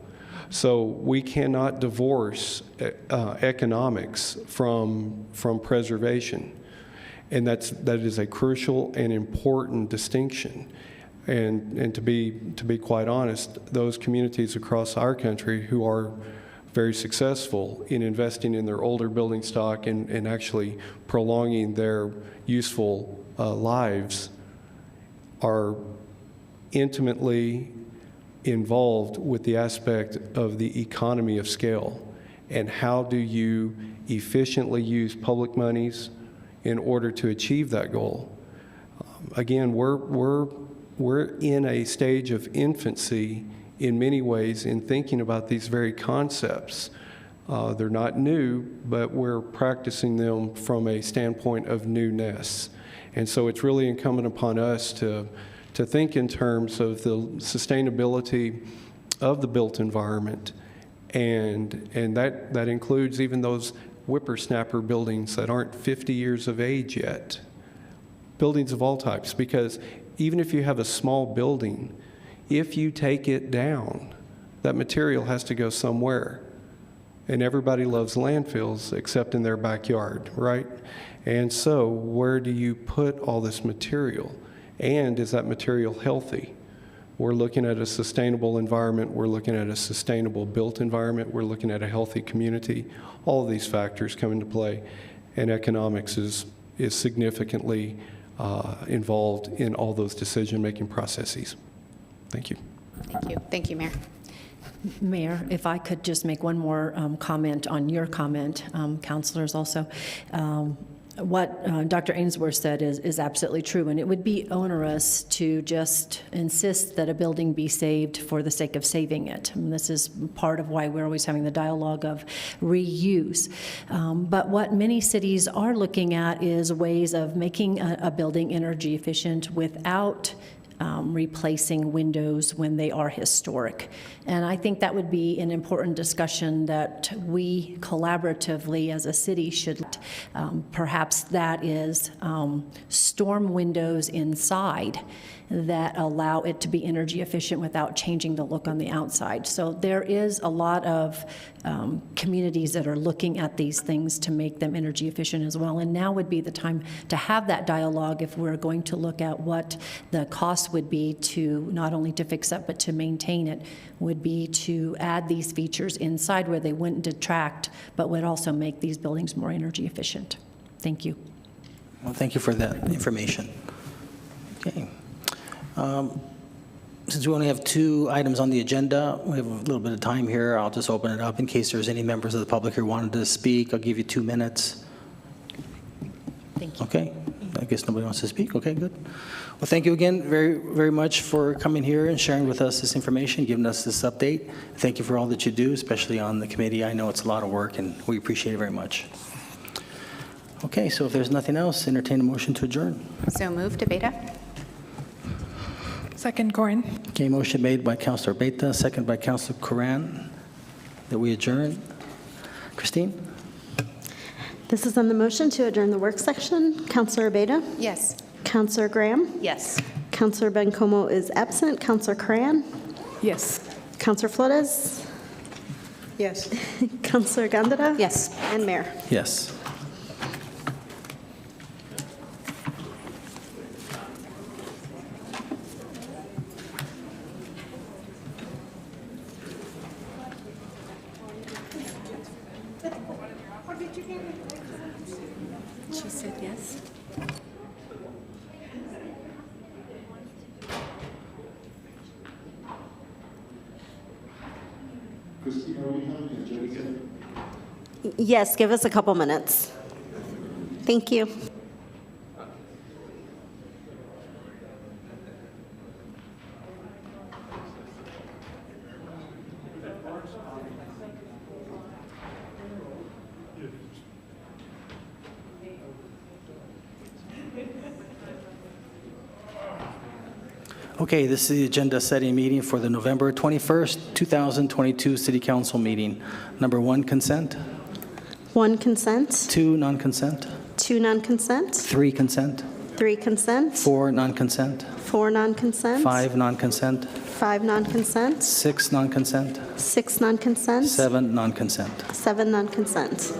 So we cannot divorce economics from preservation, and that is a crucial and important distinction. And to be quite honest, those communities across our country who are very successful in investing in their older building stock and actually prolonging their useful lives are intimately involved with the aspect of the economy of scale, and how do you efficiently use public monies in order to achieve that goal. Again, we're in a stage of infancy in many ways in thinking about these very concepts. They're not new, but we're practicing them from a standpoint of newness. And so it's really incumbent upon us to think in terms of the sustainability of the built environment, and that includes even those whippersnapper buildings that aren't 50 years of age yet, buildings of all types, because even if you have a small building, if you take it down, that material has to go somewhere. And everybody loves landfills except in their backyard, right? And so where do you put all this material? And is that material healthy? We're looking at a sustainable environment. We're looking at a sustainable built environment. We're looking at a healthy community. All of these factors come into play, and economics is significantly involved in all those decision-making processes. Thank you. Thank you. Thank you, Mayor. Mayor, if I could just make one more comment on your comment, councilors also. What Dr. Ainsworth said is absolutely true, and it would be onerous to just insist that a building be saved for the sake of saving it. And this is part of why we're always having the dialogue of reuse. But what many cities are looking at is ways of making a building energy efficient without replacing windows when they are historic. And I think that would be an important discussion that we collaboratively as a city should, perhaps that is storm windows inside that allow it to be energy efficient without changing the look on the outside. So there is a lot of communities that are looking at these things to make them energy efficient as well. And now would be the time to have that dialogue if we're going to look at what the cost would be to not only to fix up but to maintain it, would be to add these features inside where they wouldn't detract but would also make these buildings more energy efficient. Thank you. Well, thank you for that information. Okay. Since we only have 2 items on the agenda, we have a little bit of time here. I'll just open it up in case there's any members of the public who wanted to speak. I'll give you 2 minutes. Thank you. Okay. I guess nobody wants to speak. Okay, good. Well, thank you again very, very much for coming here and sharing with us this information, giving us this update. Thank you for all that you do, especially on the committee. I know it's a lot of work, and we appreciate it very much. Okay, so if there's nothing else, entertain a motion to adjourn. So moved, Beta. Second, Corin. Okay, motion made by Councilor Beta, second by Councilor Coran, that we adjourn. Christine? This is on the motion to adjourn the work section. Councilor Beta? Yes. Councilor Graham? Yes. Councilor Bencomo is absent. Councilor Cran? Yes. Councilor Flores? Yes. Counselor Gandara? Yes. And Mayor. Yes. She said yes. Yes, give us a couple minutes. Thank you. Okay, this is the agenda setting meeting for the November 21st, 2022 City Council meeting. Number 1, consent. 1 consent, 2, non-consent. 2 non-consent, 3, consent. 3 consent, 4, non-consent. 4 non-consent, 5, non-consent. 5 non-consent, 6, non-consent. 6 non-consent, 7, non-consent. 7 non-consent.